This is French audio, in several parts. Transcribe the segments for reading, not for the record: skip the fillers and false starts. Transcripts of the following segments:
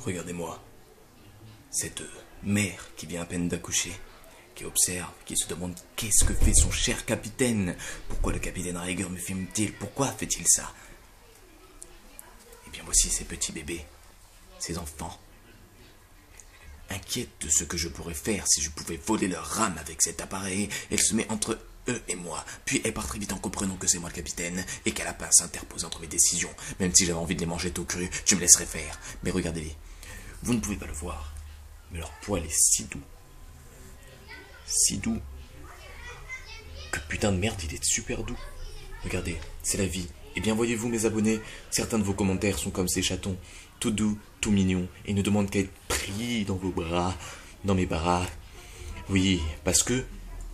Regardez-moi, cette mère qui vient à peine d'accoucher, qui observe, qui se demande qu'est-ce que fait son cher capitaine. Pourquoi le capitaine Rieger me filme-t-il? Pourquoi fait-il ça? Et bien voici ces petits bébés, ces enfants, inquiète de ce que je pourrais faire si je pouvais voler leur âme avec cet appareil. Elle se met entre eux et moi, puis elle part très vite en comprenant que c'est moi le capitaine et qu'elle a pas à s'interposer entre mes décisions. Même si j'avais envie de les manger tout cru, je me laisserais faire. Mais regardez-les, vous ne pouvez pas le voir, mais leur poil est si doux, que putain de merde, il est super doux. Regardez, c'est la vie. Et bien voyez-vous mes abonnés, certains de vos commentaires sont comme ces chatons, tout doux, tout mignons, et ne demandent qu'à être pris dans vos bras, dans mes bras. Oui, parce que,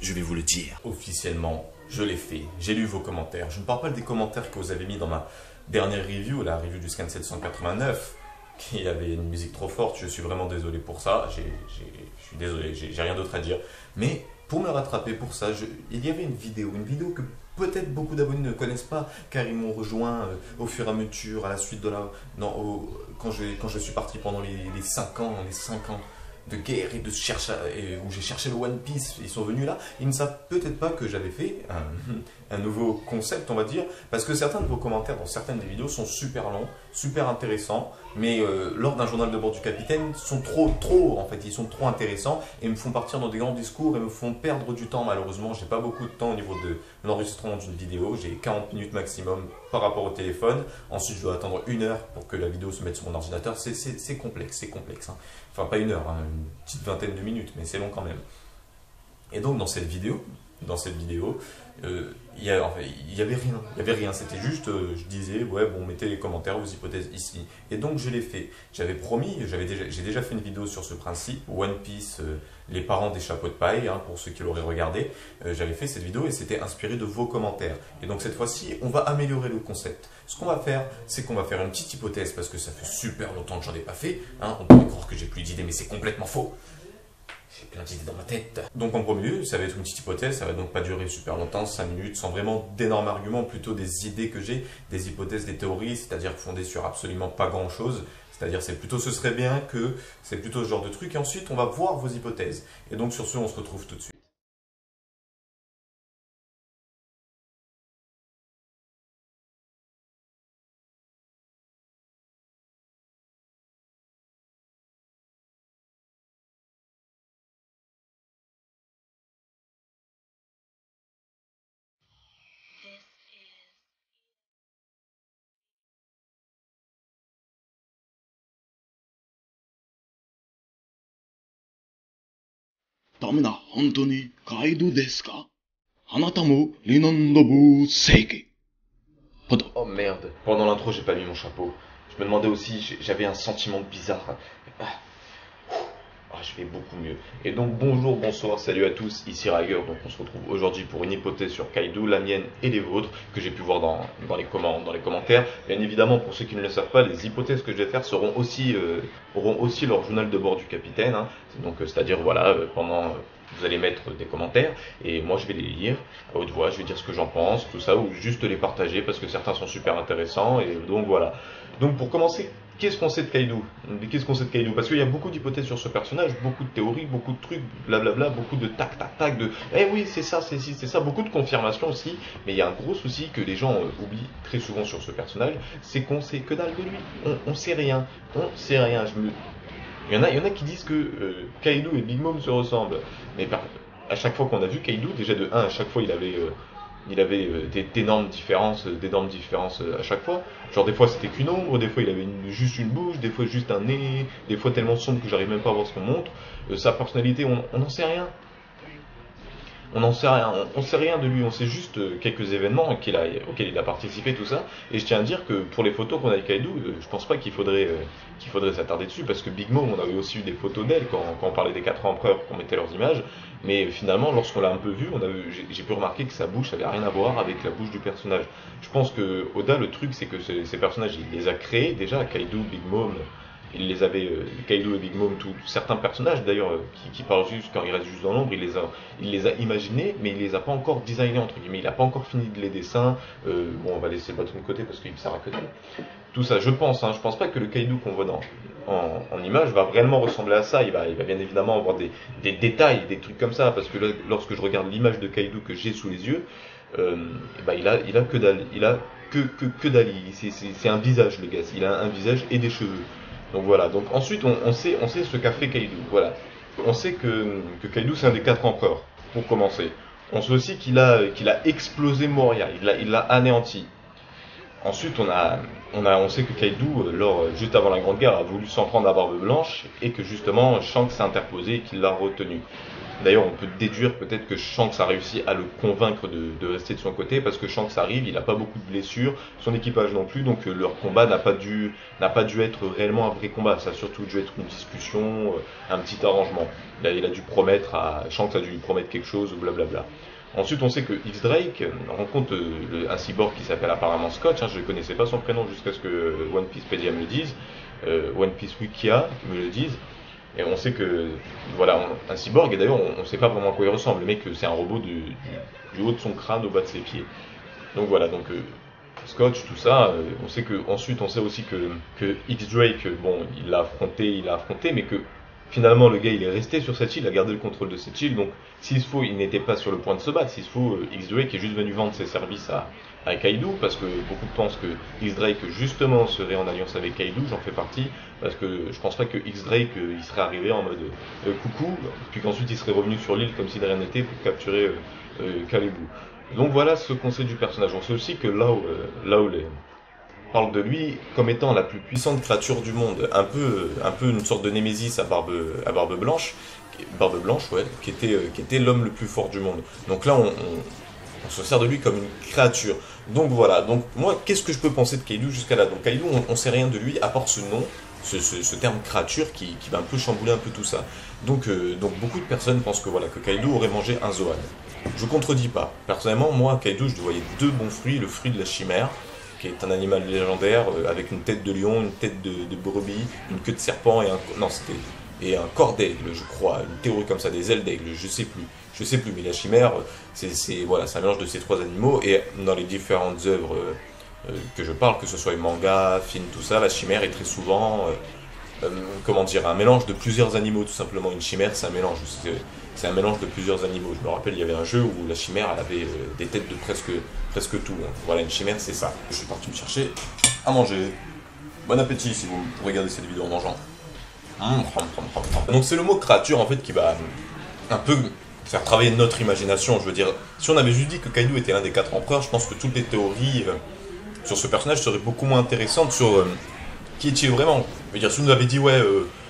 je vais vous le dire. Officiellement, je l'ai fait, j'ai lu vos commentaires. Je ne parle pas des commentaires que vous avez mis dans ma dernière review, la review du Scan 789, qui avait une musique trop forte. Je suis vraiment désolé pour ça, je suis désolé, j'ai rien d'autre à dire. Mais pour me rattraper pour ça, il y avait une vidéo que peut-être beaucoup d'abonnés ne connaissent pas, car ils m'ont rejoint au fur et à mesure, à la suite de la... Non, quand je suis parti pendant les 5 ans de guerre et où j'ai cherché le One Piece, ils sont venus là, ils ne savent peut-être pas que j'avais fait un nouveau concept, on va dire, parce que certains de vos commentaires dans certaines des vidéos sont super longs, super intéressants, mais lors d'un journal de bord du capitaine, sont trop, en fait, ils sont trop intéressants et me font partir dans des grands discours et me font perdre du temps. Malheureusement, j'ai pas beaucoup de temps au niveau de l'enregistrement d'une vidéo, j'ai 40 minutes maximum par rapport au téléphone. Ensuite, je dois attendre 1 heure pour que la vidéo se mette sur mon ordinateur. C'est complexe, hein. Enfin, pas 1 heure, hein, une petite vingtaine de minutes, mais c'est long quand même. Et donc, dans cette vidéo, il y avait rien, c'était juste, je disais, ouais, bon, mettez les commentaires, vos hypothèses ici. Et donc, je l'ai fait. J'avais promis, j'ai déjà fait une vidéo sur ce principe, One Piece, les parents des chapeaux de paille, hein, pour ceux qui l'auraient regardé. J'avais fait cette vidéo et c'était inspiré de vos commentaires. Et donc, cette fois-ci, on va améliorer le concept. Ce qu'on va faire, c'est qu'on va faire une petite hypothèse, parce que ça fait super longtemps que j'en ai pas fait, hein. On pourrait croire que j'ai plus d'idées, mais c'est complètement faux. J'ai plein d'idées dans ma tête. Donc en premier lieu, ça va être une petite hypothèse, ça va donc pas durer super longtemps, 5 minutes, sans vraiment d'énormes arguments, plutôt des idées que j'ai, des hypothèses, des théories, c'est-à-dire fondées sur absolument pas grand-chose. C'est-à-dire ce serait bien que, c'est plutôt ce genre de truc, et ensuite on va voir vos hypothèses. Et donc sur ce, on se retrouve tout de suite. Damna, Anthony, Kaido desu ka? Anata mo Leonardo Seike. Oh merde, pendant l'intro, j'ai pas mis mon chapeau. Je me demandais aussi, j'avais un sentiment bizarre. Je vais beaucoup mieux. Et donc bonjour, bonsoir, salut à tous, ici Rieger. Donc on se retrouve aujourd'hui pour une hypothèse sur Kaido, la mienne et les vôtres, que j'ai pu voir dans les commentaires. Bien évidemment, pour ceux qui ne le savent pas, les hypothèses que je vais faire auront aussi leur journal de bord du capitaine, hein. Donc c'est-à-dire voilà, vous allez mettre des commentaires et moi je vais les lire à haute voix, je vais dire ce que j'en pense, tout ça, ou juste les partager parce que certains sont super intéressants. Et donc voilà. Donc pour commencer, qu'est-ce qu'on sait de Kaido? Parce qu'il y a beaucoup d'hypothèses sur ce personnage, beaucoup de théories, beaucoup de trucs, blablabla, beaucoup de tac tac tac, de eh oui c'est ça, c'est ci, c'est ça, beaucoup de confirmations aussi. Mais il y a un gros souci que les gens oublient très souvent sur ce personnage, c'est qu'on sait que dalle de lui. On sait rien. Il y en a qui disent que Kaido et Big Mom se ressemblent. Mais à chaque fois qu'on a vu Kaido, déjà de 1, à chaque fois il avait d'énormes différences à chaque fois. Genre des fois c'était qu'une ombre, des fois il avait juste une bouche, des fois juste un nez, des fois tellement sombre que j'arrive même pas à voir ce qu'on montre. Sa personnalité, on n'en sait rien. On sait rien de lui, on sait juste quelques événements auxquels il a participé, tout ça. Et je tiens à dire que pour les photos qu'on a de Kaido, je pense pas qu'il faudrait s'attarder dessus, parce que Big Mom, on avait aussi eu des photos d'elle quand on parlait des 4 empereurs, qu'on mettait leurs images. Mais finalement, lorsqu'on l'a un peu vu, j'ai pu remarquer que sa bouche avait rien à voir avec la bouche du personnage. Je pense que Oda, le truc, c'est que ces personnages, il les a créés déjà, Kaido, Big Mom il les avait, Kaido et Big Mom, certains personnages d'ailleurs qui parlent juste quand ils restent juste dans l'ombre, il les a imaginés, mais il les a pas encore designés entre guillemets, il a pas encore fini de les dessins. Bon, on va laisser le bâton de côté parce qu'il ne sert à que dalle. Tout ça, je pense pas que le Kaido qu'on voit en image va réellement ressembler à ça. Il va bien évidemment avoir des détails, des trucs comme ça, parce que là, lorsque je regarde l'image de Kaido que j'ai sous les yeux, il a que dalle, il a que dalle. C'est un visage, le gars. Il a un visage et des cheveux. Donc voilà. Donc ensuite, on sait ce qu'a fait Kaido. Voilà. On sait que Kaido c'est un des 4 empereurs. Pour commencer. On sait aussi qu'il a explosé Moria. Il l'a anéanti. Ensuite, on sait que Kaido, juste avant la Grande Guerre, a voulu s'en prendre à Barbe Blanche et que justement Shanks s'est interposé et qu'il l'a retenu. D'ailleurs, on peut déduire peut-être que Shanks a réussi à le convaincre de rester de son côté parce que Shanks arrive, il n'a pas beaucoup de blessures, son équipage non plus, donc leur combat n'a pas dû être réellement un vrai combat. Ça a surtout dû être une discussion, un petit arrangement. Shanks a dû lui promettre quelque chose, blablabla. Ensuite, on sait que X-Drake rencontre un cyborg qui s'appelle apparemment Scotch. Je ne connaissais pas son prénom jusqu'à ce que One Piecepedia me le dise, One Piece Wikia me le dise. Et on sait que, voilà, un cyborg, et d'ailleurs, on ne sait pas vraiment à quoi il ressemble. Le mec, c'est un robot du haut de son crâne au bas de ses pieds. Donc voilà, Scotch, tout ça. On sait aussi que X-Drake, bon, il l'a affronté, mais que finalement, le gars, il est resté sur cette île, il a gardé le contrôle de cette île, donc s'il se faut, il n'était pas sur le point de se battre. S'il se faut, X-Drake est juste venu vendre ses services à Kaido, parce que beaucoup pensent que X-Drake, justement, serait en alliance avec Kaido, j'en fais partie, parce que je pense pas que X-Drake, il serait arrivé en mode coucou, puis qu'ensuite il serait revenu sur l'île comme si de rien n'était pour capturer Kaido. Donc voilà ce qu'on sait du personnage. On sait aussi que Law parle de lui comme étant la plus puissante créature du monde, un peu une sorte de némésis à barbe blanche, qui était l'homme le plus fort du monde. Donc là, on se sert de lui comme une créature. Donc voilà, donc moi, qu'est-ce que je peux penser de Kaido jusqu'à là? Donc Kaido, on sait rien de lui, à part ce nom, ce terme créature qui va un peu chambouler un peu tout ça. Donc beaucoup de personnes pensent que Kaido aurait mangé un Zoan. Je contredis pas. Personnellement, moi, Kaido, je lui voyais 2 bons fruits, le fruit de la chimère, qui est un animal légendaire avec une tête de lion, une tête de brebis, une queue de serpent et un corps d'aigle, je crois, une théorie comme ça, des ailes d'aigle, je sais plus, mais la chimère, c'est un mélange de ces 3 animaux, et dans les différentes œuvres que je parle, que ce soit les mangas, films, tout ça, la chimère est très souvent, un mélange de plusieurs animaux, tout simplement. Une chimère, c'est un mélange de plusieurs animaux. Je me rappelle, il y avait un jeu où la chimère, elle avait des têtes de presque tout. Voilà, une chimère, c'est ça. Je suis parti me chercher à manger. Bon appétit si vous regardez cette vidéo en mangeant. Donc c'est le mot créature, en fait, qui va un peu faire travailler notre imagination. Je veux dire, si on avait juste dit que Kaido était l'un des 4 empereurs, je pense que toutes les théories sur ce personnage seraient beaucoup moins intéressantes sur qui est-il vraiment. Je veux dire, si on nous avait dit,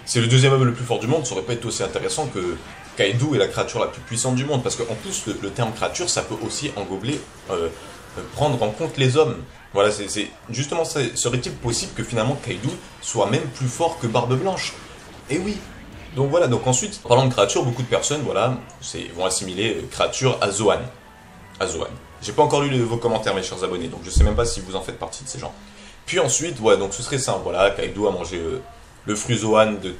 c'est le 2e homme le plus fort du monde, ça aurait pas été aussi intéressant que Kaido est la créature la plus puissante du monde, parce qu'en plus, le terme créature, ça peut aussi englober, prendre en compte les hommes. Voilà, justement, serait-il possible que finalement Kaido soit même plus fort que Barbe Blanche? Eh oui. Donc voilà, donc ensuite, en parlant de créature, beaucoup de personnes, vont assimiler créature à Zoan. J'ai pas encore lu vos commentaires, mes chers abonnés, donc je sais même pas si vous en faites partie de ces gens. Puis ensuite, donc ce serait simple, Kaido a mangé le fruit Zoan de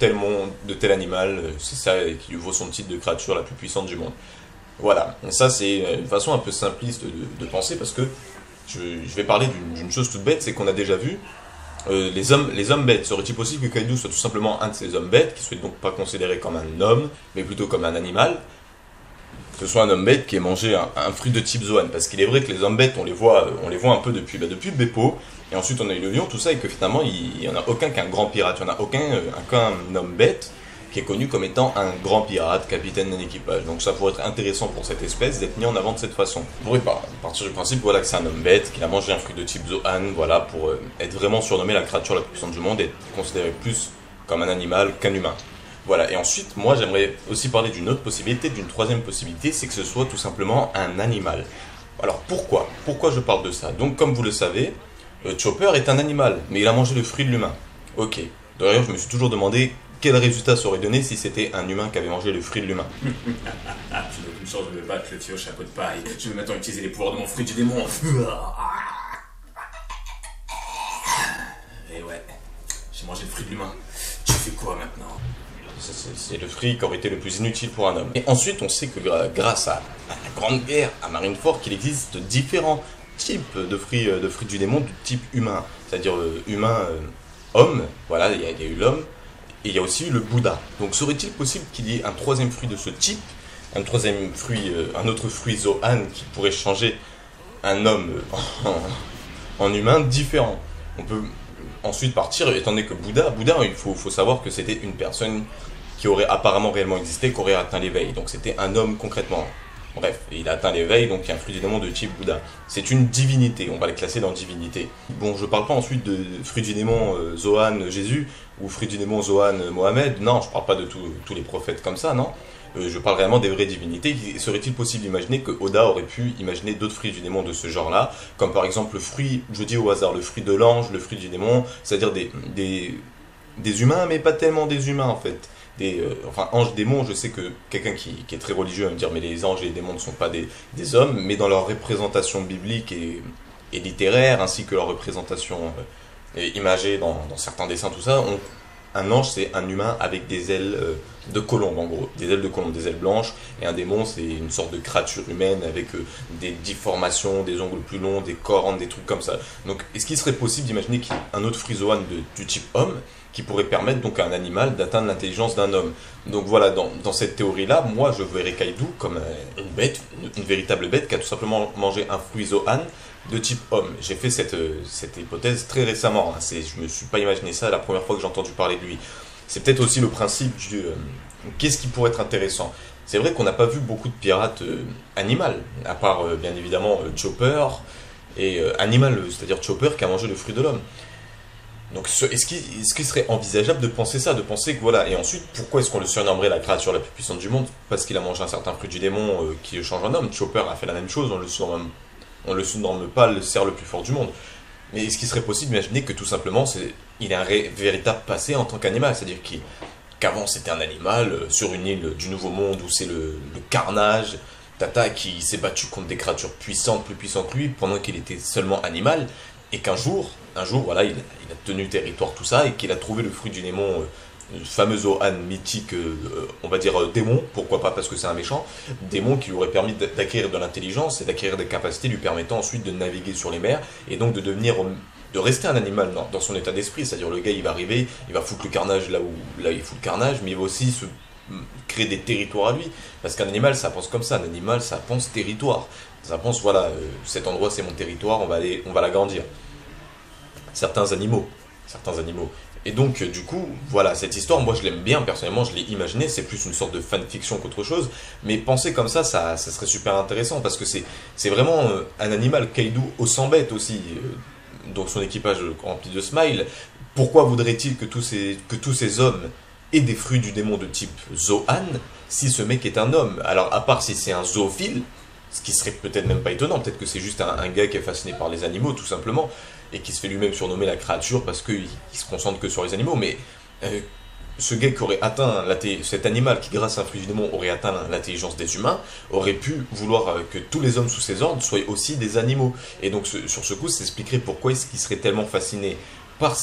tel animal, c'est ça qui lui vaut son titre de créature la plus puissante du monde. Voilà, et ça c'est une façon un peu simpliste de penser, parce que je vais parler d'une chose toute bête, c'est qu'on a déjà vu les hommes bêtes. Serait-il possible que Kaido soit tout simplement un de ces hommes bêtes, qui soit donc pas considéré comme un homme, mais plutôt comme un animal, que ce soit un homme bête qui ait mangé un fruit de type Zoan? Parce qu'il est vrai que les hommes bêtes, on les voit un peu depuis Beppo, et ensuite on a eu le lion, tout ça, et que finalement il n'y en a aucun qu'un grand pirate, il n'y en a aucun homme bête qui est connu comme étant un grand pirate, capitaine d'un équipage. Donc ça pourrait être intéressant pour cette espèce d'être mis en avant de cette façon. On pourrait partir du principe que c'est un homme bête, qu'il a mangé un fruit de type Zoan, pour être vraiment surnommé la créature la plus puissante du monde et être considéré plus comme un animal qu'un humain. Voilà, et ensuite, moi j'aimerais aussi parler d'une autre possibilité, d'une 3e possibilité, c'est que ce soit tout simplement un animal. Alors pourquoi je parle de ça? Donc comme vous le savez, Chopper est un animal, mais il a mangé le fruit de l'humain. Ok, d'ailleurs je me suis toujours demandé quel résultat ça aurait donné si c'était un humain qui avait mangé le fruit de l'humain. Je n'ai aucune chance de me battre, le au chapeau de paille. Je vais maintenant utiliser les pouvoirs de mon fruit du démon. Et ouais, j'ai mangé le fruit de l'humain. fait quoi maintenant? C'est le fruit qui aurait été le plus inutile pour un homme. Et ensuite, on sait que grâce à la Grande Guerre, à Marineford, qu'il existe différents types de fruits du démon du type humain. C'est-à-dire homme, voilà, il y a eu l'homme, et il y a aussi eu le Bouddha. Donc serait-il possible qu'il y ait un troisième fruit de ce type, un troisième fruit, un autre fruit Zoan qui pourrait changer un homme en humain différent? On peut ensuite partir, étant donné que Bouddha, il faut savoir que c'était une personne qui aurait apparemment réellement existé, qui aurait atteint l'éveil. Donc c'était un homme concrètement. Bref, il a atteint l'éveil, donc il y a un fruit du démon de type Bouddha. C'est une divinité, on va le classer dans divinité. Bon, je parle pas ensuite de fruit du démon Zohan Jésus, ou fruit du démon Zohan Mohamed, non, je parle pas de tous les prophètes comme ça, non. Je parle réellement des vraies divinités. Serait-il possible d'imaginer que Oda aurait pu imaginer d'autres fruits du démon de ce genre-là, comme par exemple le fruit, je dis au hasard, le fruit de l'ange, le fruit du démon, c'est-à-dire des humains, mais pas tellement des humains en fait. Enfin, anges, démons, je sais que quelqu'un qui est très religieux va me dire mais les anges et les démons ne sont pas des hommes, mais dans leur représentation biblique et littéraire, ainsi que leur représentation imagée dans certains dessins, tout ça, un ange c'est un humain avec des ailes de colombe en gros, des ailes de colombe, des ailes blanches, et un démon c'est une sorte de créature humaine avec des déformations, des ongles plus longs, des cornes, des trucs comme ça. Donc est-ce qu'il serait possible d'imaginer qu'il y ait un autre frisoane du type homme qui pourrait permettre donc à un animal d'atteindre l'intelligence d'un homme? Donc voilà, dans cette théorie-là, moi je verrais Kaido comme une bête, une véritable bête qui a tout simplement mangé un fruit Zohan de type homme. J'ai fait cette hypothèse très récemment, hein. Je me suis pas imaginé ça la première fois que j'ai entendu parler de lui. C'est peut-être aussi le principe du qu'est-ce qui pourrait être intéressant. C'est vrai qu'on n'a pas vu beaucoup de pirates animal, à part bien évidemment Chopper et animal, c'est-à-dire Chopper qui a mangé le fruit de l'homme. Donc est-ce qu'il serait envisageable de penser ça, de penser que voilà, et ensuite pourquoi est-ce qu'on le surnommerait la créature la plus puissante du monde? Parce qu'il a mangé un certain fruit du démon qui le change en homme. Chopper a fait la même chose, on le surnomme pas le cerf le plus fort du monde. Mais est-ce qu'il serait possible d'imaginer que tout simplement il a un véritable passé en tant qu'animal, c'est-à-dire qu'avant c'était un animal sur une île du Nouveau Monde où c'est le carnage, Tata qui s'est battu contre des créatures puissantes, plus puissantes que lui, pendant qu'il était seulement animal, et qu'un jour, voilà, il a tenu territoire, tout ça, et qu'il a trouvé le fruit du démon, le fameux Zohan mythique, on va dire démon, pourquoi pas parce que c'est un méchant, démon qui lui aurait permis d'acquérir de l'intelligence et d'acquérir des capacités lui permettant ensuite de naviguer sur les mers, et donc de rester un animal dans son état d'esprit, c'est-à-dire le gars il va arriver, il va foutre le carnage là il fout le carnage, mais il va aussi créer des territoires à lui, parce qu'un animal ça pense comme ça, un animal ça pense territoire, ça pense voilà, cet endroit c'est mon territoire, on va l'agrandir. Certains animaux. Et donc, du coup, voilà, cette histoire, moi je l'aime bien, personnellement, je l'ai imaginée, c'est plus une sorte de fanfiction qu'autre chose, mais penser comme ça serait super intéressant, parce que c'est vraiment un animal, Kaido, au sang bête aussi, donc son équipage rempli de smile. Pourquoi voudrait-il que tous ces hommes aient des fruits du démon de type Zohan, si ce mec est un homme? Alors, à part si c'est un zoophile, ce qui serait peut-être même pas étonnant, peut-être que c'est juste un gars qui est fasciné par les animaux, tout simplement, et qui se fait lui-même surnommer la créature parce qu'il se concentre que sur les animaux, mais ce gars qui aurait atteint, cet animal qui grâce à un fruit du démon aurait atteint l'intelligence des humains, aurait pu vouloir que tous les hommes sous ses ordres soient aussi des animaux. Et donc sur ce coup, ça expliquerait pourquoi est-ce qu'il serait tellement fasciné par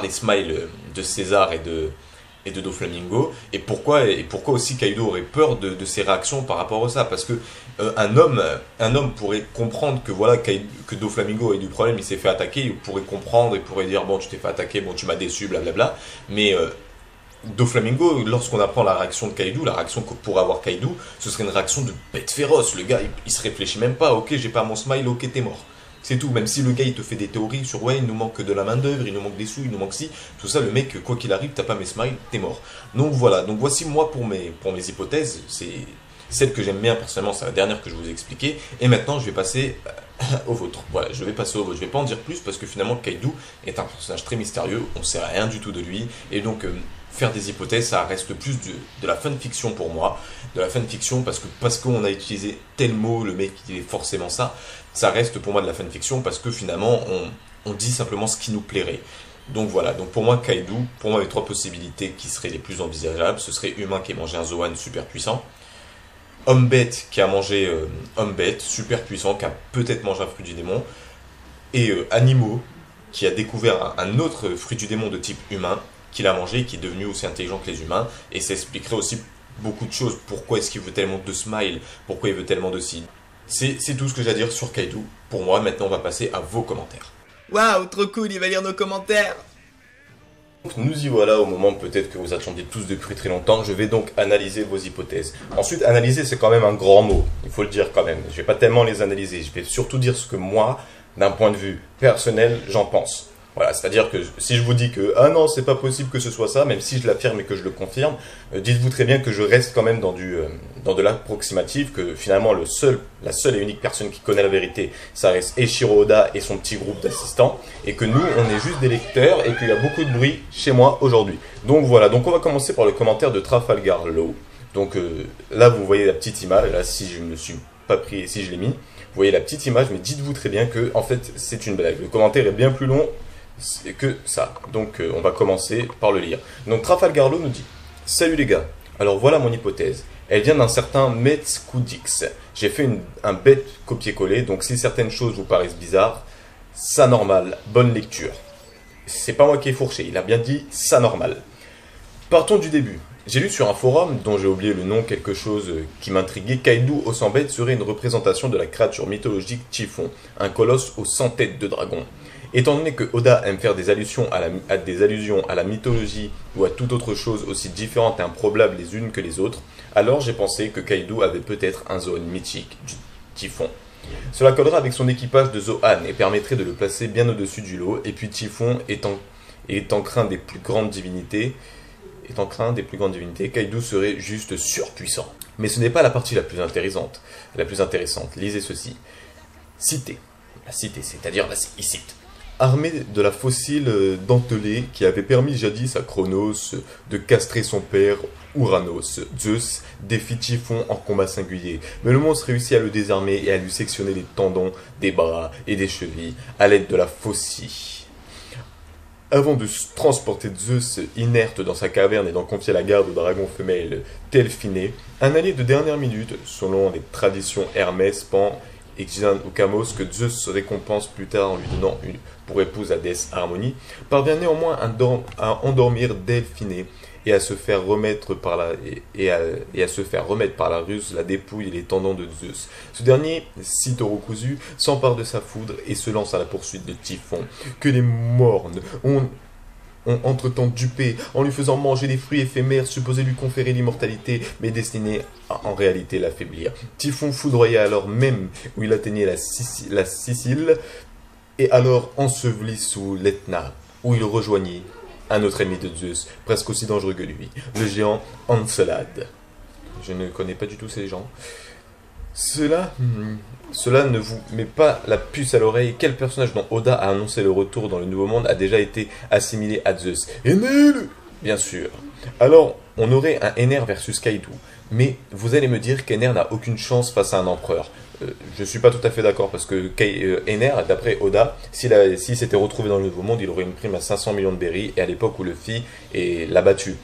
les smiles de César et de Doflamingo, et pourquoi aussi Kaido aurait peur de ses réactions par rapport à ça, parce que un homme pourrait comprendre que voilà que Doflamingo a eu du problème, il s'est fait attaquer, il pourrait comprendre, il pourrait dire bon tu t'es fait attaquer, bon tu m'as déçu, blablabla, mais Doflamingo, lorsqu'on apprend la réaction de Kaido, la réaction que pourrait avoir Kaido, ce serait une réaction de bête féroce, le gars il se réfléchit même pas, ok j'ai pas mon smile, ok t'es mort. C'est tout, même si le gars il te fait des théories sur ouais, il nous manque de la main d'œuvre, il nous manque des sous, il nous manque ci, tout ça, le mec, quoi qu'il arrive, t'as pas mes smiles, t'es mort. Donc voilà, donc voici moi pour mes hypothèses, c'est celle que j'aime bien personnellement, c'est la dernière que je vous ai expliquée, et maintenant je vais passer au vôtre. Voilà, je vais passer au vôtre, je vais pas en dire plus parce que finalement Kaido est un personnage très mystérieux, on sait rien du tout de lui, et donc faire des hypothèses, ça reste plus de la fanfiction pour moi, de la fanfiction parce qu'on a utilisé tel mot, le mec il est forcément ça. Ça reste pour moi de la fanfiction parce que finalement on dit simplement ce qui nous plairait. Donc voilà, donc pour moi Kaido, pour moi les trois possibilités qui seraient les plus envisageables, ce serait humain qui ait mangé un Zohan super puissant, homme bête qui a mangé homme bête super puissant, qui a peut-être mangé un fruit du démon, et animaux qui a découvert un autre fruit du démon de type humain, qu'il a mangé et qui est devenu aussi intelligent que les humains. Et ça expliquerait aussi beaucoup de choses. Pourquoi est-ce qu'il veut tellement de Smile? Pourquoi il veut tellement de Sid? C'est tout ce que j'ai à dire sur Kaido. Pour moi, maintenant on va passer à vos commentaires. Waouh, trop cool, il va lire nos commentaires. Donc nous y voilà au moment peut-être que vous attendiez tous depuis très longtemps. Je vais donc analyser vos hypothèses. Ensuite, analyser c'est quand même un grand mot, il faut le dire quand même. Je vais pas tellement les analyser, je vais surtout dire ce que moi, d'un point de vue personnel, j'en pense. Voilà, c'est-à-dire que si je vous dis que ah non, c'est pas possible que ce soit ça, même si je l'affirme et que je le confirme, dites-vous très bien que je reste quand même dans de l'approximatif, que finalement la seule et unique personne qui connaît la vérité, ça reste Eiichiro Oda et son petit groupe d'assistants, et que nous, on est juste des lecteurs et qu'il y a beaucoup de bruit chez moi aujourd'hui. Donc voilà, donc on va commencer par le commentaire de Trafalgar Law. Donc là, vous voyez la petite image, là si je me suis pas pris, si je l'ai mis, vous voyez la petite image, mais dites-vous très bien que en fait c'est une blague. Le commentaire est bien plus long que ça. Donc on va commencer par le lire. Donc Trafalgar Law nous dit: salut les gars, alors voilà mon hypothèse. Elle vient d'un certain Metskudix. J'ai fait un bête copier-coller, donc si certaines choses vous paraissent bizarres, ça normal, bonne lecture. C'est pas moi qui ai fourché, il a bien dit ça normal. Partons du début. J'ai lu sur un forum, dont j'ai oublié le nom, quelque chose qui m'intriguait. Kaido au 100 bêtes serait une représentation de la créature mythologique Typhon, un colosse aux 100 têtes de dragon. Étant donné que Oda aime faire des allusions à la mythologie ou à toute autre chose aussi différente et improbable les unes que les autres, alors j'ai pensé que Kaido avait peut-être un Zoan mythique du Typhon. Cela collerait avec son équipage de Zoan et permettrait de le placer bien au-dessus du lot, et puis Typhon étant craint des plus grandes divinités, Kaido serait juste surpuissant. Mais ce n'est pas la partie la plus intéressante. Lisez ceci. Cité. La cité, c'est-à-dire il cite. Armé de la fossile dentelée qui avait permis jadis à Chronos de castrer son père Ouranos, Zeus défie Typhon en combat singulier, mais le monstre réussit à le désarmer et à lui sectionner les tendons des bras et des chevilles à l'aide de la faucille. Avant de transporter Zeus inerte dans sa caverne et d'en confier la garde au dragon femelle Delphiné, un allié de dernière minute, selon les traditions Hermès, Pan et Xian ou Kamos, que Zeus se récompense plus tard en lui donnant pour épouse la déesse Harmonie, parvient néanmoins à endormir Delphiné et à se faire remettre par la ruse la dépouille et les tendons de Zeus. Ce dernier, si cousu, s'empare de sa foudre et se lance à la poursuite de Typhon, que les mornes ont entre-temps dupé en lui faisant manger des fruits éphémères supposés lui conférer l'immortalité, mais destinés à en réalité l'affaiblir. Typhon foudroya alors même où il atteignait la Sicile, et alors enseveli sous l'Etna, où il rejoignit un autre ennemi de Zeus, presque aussi dangereux que lui, le géant Encelade. Je ne connais pas du tout ces gens. Cela ne vous met pas la puce à l'oreille. Quel personnage dont Oda a annoncé le retour dans le Nouveau Monde a déjà été assimilé à Zeus? Enel, bien sûr. Alors, on aurait un Ener versus Kaido. Mais vous allez me dire qu'Ener n'a aucune chance face à un empereur. Je suis pas tout à fait d'accord parce que Ener, d'après Oda, s'il s'était retrouvé dans le Nouveau Monde, il aurait une prime à 500 millions de berries, et à l'époque où Luffy l'a battu.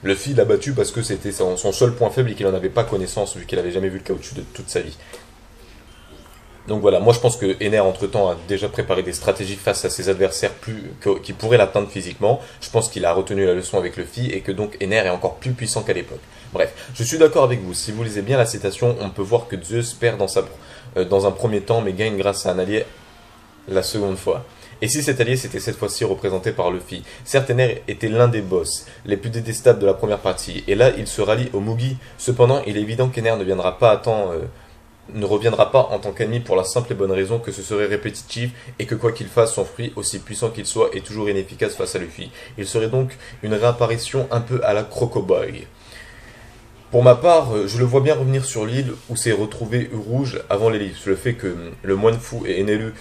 Luffy l'a battu parce que c'était son seul point faible et qu'il n'en avait pas connaissance vu qu'il n'avait jamais vu le caoutchouc de toute sa vie. Donc voilà, moi je pense que Ener entre-temps a déjà préparé des stratégies face à ses adversaires qui pourraient l'atteindre physiquement. Je pense qu'il a retenu la leçon avec Luffy et que donc Ener est encore plus puissant qu'à l'époque. Bref, je suis d'accord avec vous, si vous lisez bien la citation, on peut voir que Zeus perd dans un premier temps mais gagne grâce à un allié la seconde fois. Et si cet allié s'était cette fois-ci représenté par Luffy? Certes, Ener était l'un des boss les plus détestables de la première partie, et là il se rallie au Mugi. Cependant, il est évident qu'Ener ne reviendra pas en tant qu'ennemi pour la simple et bonne raison que ce serait répétitif et que quoi qu'il fasse, son fruit, aussi puissant qu'il soit, est toujours inefficace face à Luffy. Il serait donc une réapparition un peu à la Crocoboy. Pour ma part, je le vois bien revenir sur l'île où s'est retrouvé Rouge avant l'ellipse. Le fait que le moine fou et Enelu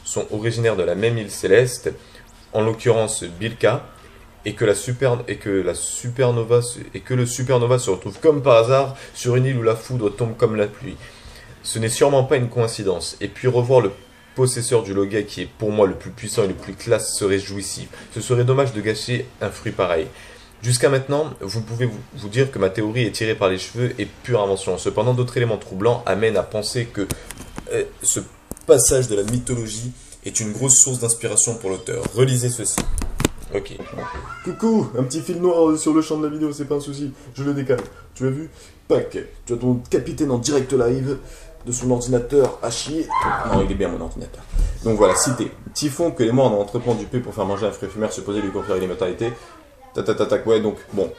sont originaires de la même île céleste, en l'occurrence Bilka, et que le supernova se retrouve comme par hasard sur une île où la foudre tombe comme la pluie. Ce n'est sûrement pas une coïncidence. Et puis revoir le possesseur du Loga, qui est pour moi le plus puissant et le plus classe, serait jouissif. Ce serait dommage de gâcher un fruit pareil. Jusqu'à maintenant, vous pouvez vous dire que ma théorie est tirée par les cheveux et pure invention. Cependant, d'autres éléments troublants amènent à penser que ce passage de la mythologie est une grosse source d'inspiration pour l'auteur. Relisez ceci. Ok. Coucou, un petit fil noir sur le champ de la vidéo, c'est pas un souci, je le décale. Tu as vu? Pac, tu as ton capitaine en direct live de son ordinateur à chier. Non, il est bien mon ordinateur. Donc voilà, cité. Typhon que les morts ont entrepris du paix pour faire manger un fruit éphémère supposé lui conférer l'immortalité. Tatatatak, ouais, donc bon.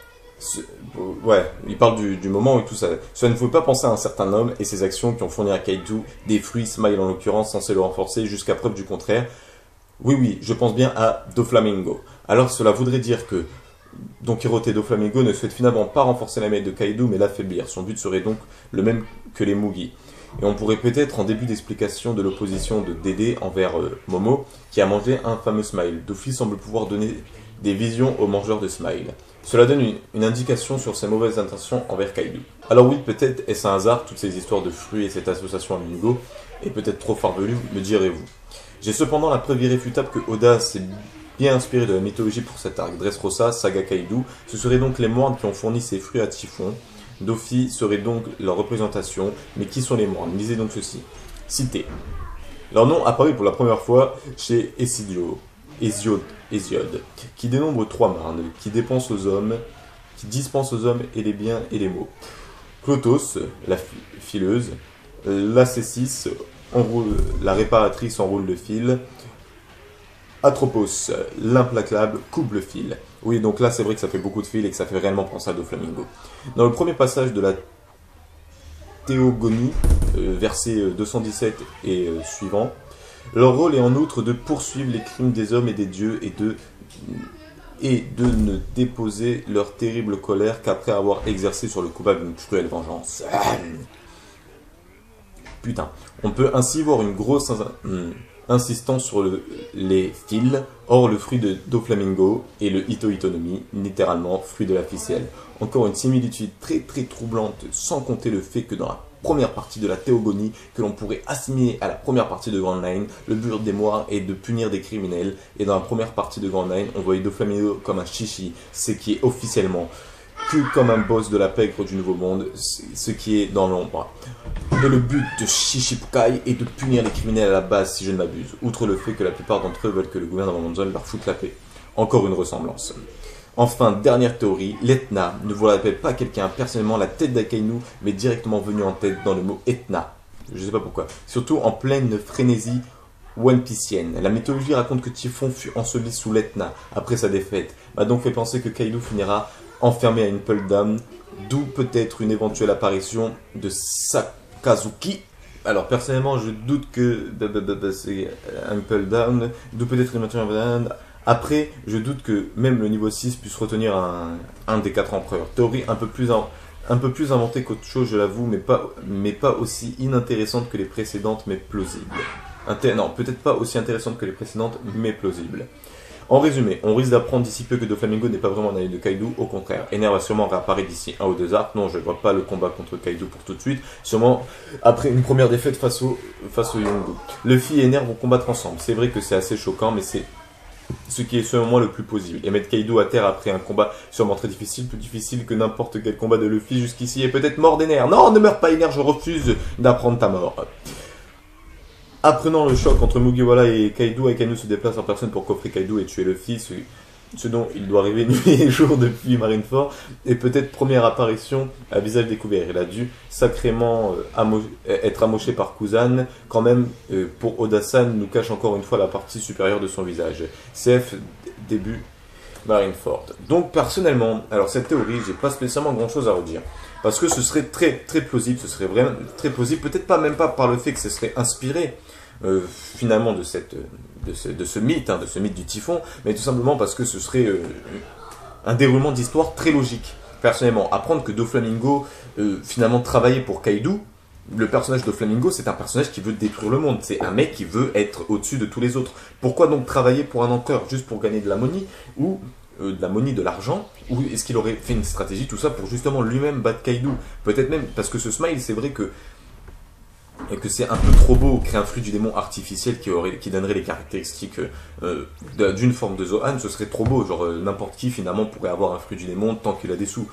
Ouais, il parle du moment et tout ça. Cela ne pouvait pas penser à un certain homme et ses actions qui ont fourni à Kaido des fruits, Smile en l'occurrence, censés le renforcer jusqu'à preuve du contraire. Oui, je pense bien à Doflamingo. Alors cela voudrait dire que Don Quirote Doflamingo ne souhaite finalement pas renforcer la main de Kaido mais l'affaiblir. Son but serait donc le même que les Mugi. Et on pourrait peut-être en début d'explication de l'opposition de Dédé envers Momo qui a mangé un fameux Smile. Doffy semble pouvoir donner des visions aux mangeurs de Smile. Cela donne une indication sur ses mauvaises intentions envers Kaido. Alors oui, peut-être est-ce un hasard toutes ces histoires de fruits et cette association à Mingo est peut-être trop farfelue, me direz-vous. J'ai cependant la preuve irréfutable que Oda s'est bien inspiré de la mythologie pour cet arc. Dressrosa, Saga Kaido, ce seraient donc les moines qui ont fourni ces fruits à Typhon. Doffy serait donc leur représentation, mais qui sont les moines? Lisez donc ceci. Cité. Leur nom apparaît pour la première fois chez Hésiode, qui dénombre 3 marnes, qui dispensent aux hommes et les biens et les maux. Clotos, la fileuse, l'Acessis, la réparatrice enroule le fil. Atropos, l'implacable, coupe le fil. Oui, donc là, c'est vrai que ça fait beaucoup de fil et que ça fait réellement penser à Doflamingo. Dans le premier passage de la Théogonie, verset 217 et suivant, leur rôle est en outre de poursuivre les crimes des hommes et des dieux et de ne déposer leur terrible colère qu'après avoir exercé sur le coupable une cruelle vengeance. Putain. On peut ainsi voir une grosse insistance sur les fils. Or, le fruit de Doflamingo est le Ito-Itonomi, littéralement fruit de la ficelle. Encore une similitude très troublante, sans compter le fait que dans la première partie de la Théogonie, que l'on pourrait assimiler à la première partie de Grand Line, le but des moires est de punir des criminels, et dans la première partie de Grand Line, on voyait Doflamingo comme un chichi, ce qui est officiellement que comme un boss de la pègre du Nouveau Monde, ce qui est dans l'ombre. Et le but de Shichibukai est de punir les criminels à la base, si je ne m'abuse, outre le fait que la plupart d'entre eux veulent que le gouvernement mondial leur foute la paix. Encore une ressemblance. Enfin, dernière théorie, l'Etna ne vous rappelle pas quelqu'un, personnellement la tête d'Akainu, mais directement venu en tête dans le mot Etna. Je sais pas pourquoi. Surtout en pleine frénésie one-piecienne. La mythologie raconte que Typhon fut enseveli sous l'Etna après sa défaite, m'a donc fait penser que Kaido finira enfermé à une Impel Down, d'où peut-être une éventuelle apparition de Sakazuki. Alors personnellement je doute que c'est Impel Down, d'où peut-être une éventuelle Down. Après, je doute que même le niveau 6 puisse retenir un des 4 empereurs. Théorie un peu plus inventée qu'autre chose, je l'avoue, mais pas aussi inintéressante que les précédentes, mais plausible. Non, peut-être pas aussi intéressante que les précédentes, mais plausible. En résumé, on risque d'apprendre d'ici peu que Doflamingo n'est pas vraiment un allié de Kaido, au contraire. Ener va sûrement réapparaître d'ici 1 ou 2 arcs. Non, je ne vois pas le combat contre Kaido pour tout de suite. Sûrement après une première défaite face au Yongu. Luffy et Ener vont combattre ensemble. C'est vrai que c'est assez choquant, mais c'est ce qui est selon moi le plus possible. Et mettre Kaido à terre après un combat sûrement très difficile, plus difficile que n'importe quel combat de Luffy jusqu'ici, est peut-être mort d'Ener. Non, ne meurs pas Ener, je refuse d'apprendre ta mort. Apprenant le choc entre Mugiwara et Kaido, Akainu se déplace en personne pour coffrer Kaido et tuer Luffy, ce dont il doit rêver nuit et jour depuis Marineford, et peut-être première apparition à visage découvert. Il a dû sacrément être amoché par Kuzan, quand même pour Oda-san nous cache encore une fois la partie supérieure de son visage. CF début Marineford. Donc personnellement, alors cette théorie, j'ai pas spécialement grand chose à redire. Parce que ce serait très plausible, ce serait vraiment très plausible, peut-être pas même pas par le fait que ce serait inspiré finalement de ce mythe, de ce mythe du Typhon, mais tout simplement parce que ce serait un déroulement d'histoire très logique. Personnellement, apprendre que Doflamingo finalement travaillait pour Kaido, le personnage de Doflamingo, c'est un personnage qui veut détruire le monde, c'est un mec qui veut être au-dessus de tous les autres. Pourquoi donc travailler pour un empereur juste pour gagner de la money ou de l'argent, ou est-ce qu'il aurait fait une stratégie, tout ça, pour justement lui-même battre Kaido? Peut-être même, parce que ce Smile, c'est vrai que c'est un peu trop beau, créer un fruit du démon artificiel qui donnerait les caractéristiques d'une forme de Zohan, ce serait trop beau, genre n'importe qui finalement pourrait avoir un fruit du démon tant qu'il a des sous.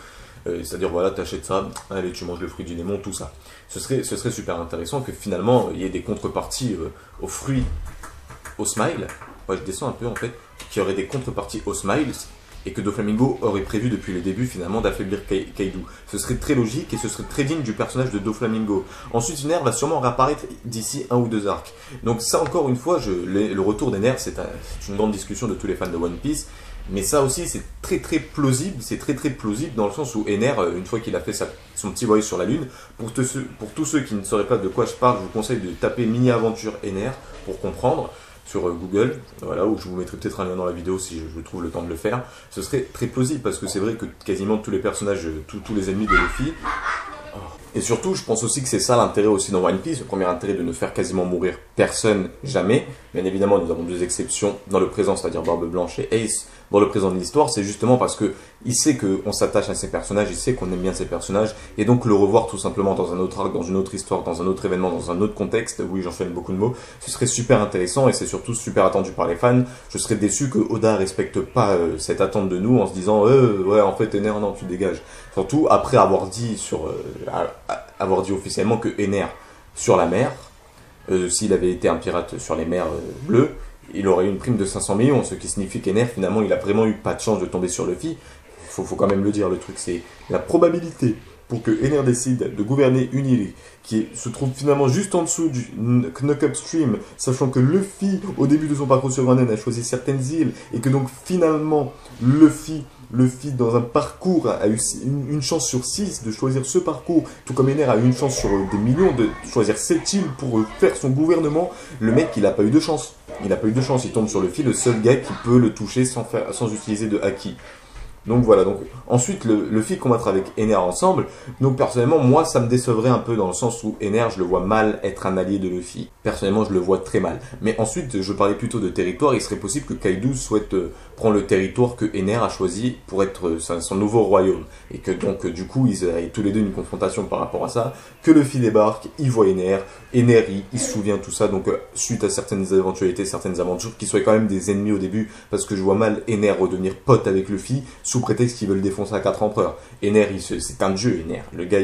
C'est-à-dire voilà, t'achètes ça, allez tu manges le fruit du démon, tout ça. Ce serait super intéressant que finalement il y ait des contreparties aux fruits, au Smile, ouais, je descends un peu en fait, qu'il y aurait des contreparties aux Smiles, et que Doflamingo aurait prévu depuis le début finalement d'affaiblir Kaido. Ce serait très logique et ce serait très digne du personnage de Doflamingo. Ensuite, Ener va sûrement réapparaître d'ici 1 ou 2 arcs. Donc ça encore une fois, le retour d'Ener, c'est une grande discussion de tous les fans de One Piece. Mais ça aussi, c'est très plausible, dans le sens où Ener, une fois qu'il a fait son petit voyage sur la Lune, pour tous ceux qui ne sauraient pas de quoi je parle, je vous conseille de taper mini-aventure Ener pour comprendre sur Google, voilà, où je vous mettrai peut-être un lien dans la vidéo si je trouve le temps de le faire. Ce serait très plausible parce que c'est vrai que quasiment tous les personnages, tous les ennemis de Luffy. Et surtout, je pense aussi que c'est ça l'intérêt aussi dans One Piece, le premier intérêt de ne faire quasiment mourir personne, jamais. Bien évidemment, nous avons 2 exceptions dans le présent, c'est-à-dire Barbe Blanche et Ace. Dans le présent de l'histoire, c'est justement parce que il sait qu'on s'attache à ces personnages, il sait qu'on aime bien ces personnages, et donc le revoir tout simplement dans un autre arc, dans une autre histoire, dans un autre événement, dans un autre contexte, oui j'enchaîne beaucoup de mots, ce serait super intéressant et c'est surtout super attendu par les fans. Je serais déçu que Oda respecte pas cette attente de nous en se disant ouais en fait Ener non tu dégages. Surtout après avoir dit officiellement que Ener sur la mer, s'il avait été un pirate sur les mers bleues, il aurait eu une prime de 500 millions, ce qui signifie qu'Ener, finalement, il a vraiment eu pas de chance de tomber sur Luffy. Faut quand même le dire, le truc, c'est la probabilité pour que Ener décide de gouverner une île qui se trouve finalement juste en dessous du Knock-Up Stream, sachant que Luffy, au début de son parcours sur Grand N, a choisi certaines îles, et que donc finalement, Luffy, dans un parcours, a eu une chance sur 6 de choisir ce parcours, tout comme Ener a eu une chance sur des millions de choisir cette île pour faire son gouvernement. Le mec, il n'a pas eu de chance. Il tombe sur Luffy, le seul gars qui peut le toucher sans utiliser de haki. Donc voilà, donc ensuite Luffy combattra avec Ener ensemble. Donc personnellement, moi ça me décevrait un peu dans le sens où Ener, je le vois mal être un allié de Luffy. Personnellement, je le vois très mal. Mais ensuite, je parlais plutôt de territoire. Il serait possible que Kaido souhaite prendre le territoire que Ener a choisi pour être son nouveau royaume. Et que donc du coup, ils aient tous les deux une confrontation par rapport à ça. Que Luffy débarque, il voit Ener il se souvient tout ça. Donc suite à certaines éventualités, certaines aventures, qui soient quand même des ennemis au début, parce que je vois mal Ener redevenir pote avec Luffy, sous prétexte qu'ils veulent défoncer à 4 empereurs. Ener, c'est un dieu, Ener. Le gars,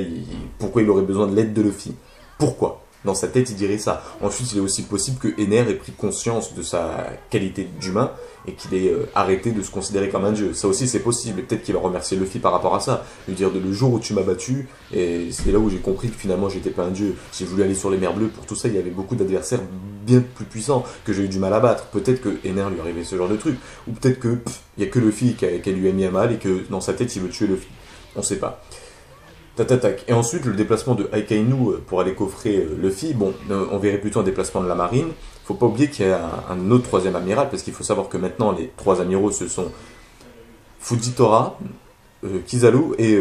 pourquoi il aurait besoin de l'aide de Luffy? Pourquoi? Dans sa tête, il dirait ça. Ensuite, il est aussi possible que Ener ait pris conscience de sa qualité d'humain et qu'il ait arrêté de se considérer comme un dieu. Ça aussi, c'est possible. Et peut-être qu'il va remercier Luffy par rapport à ça. Lui dire, le jour où tu m'as battu, et c'est là où j'ai compris que finalement, j'étais pas un dieu. J'ai voulu aller sur les mers bleues. Pour tout ça, il y avait beaucoup d'adversaires bien plus puissants que j'ai eu du mal à battre. Peut-être que Ener lui arrivait ce genre de truc. Ou peut-être que il y a que Luffy qui lui a mis à mal et que dans sa tête, il veut tuer Luffy. On sait pas. Tac. Et ensuite, le déplacement de Akainu pour aller coffrer Luffy, bon, on verrait plutôt un déplacement de la marine. Faut pas oublier qu'il y a un autre 3e amiral, parce qu'il faut savoir que maintenant, les 3 amiraux, ce sont Fujitora, Kizaru et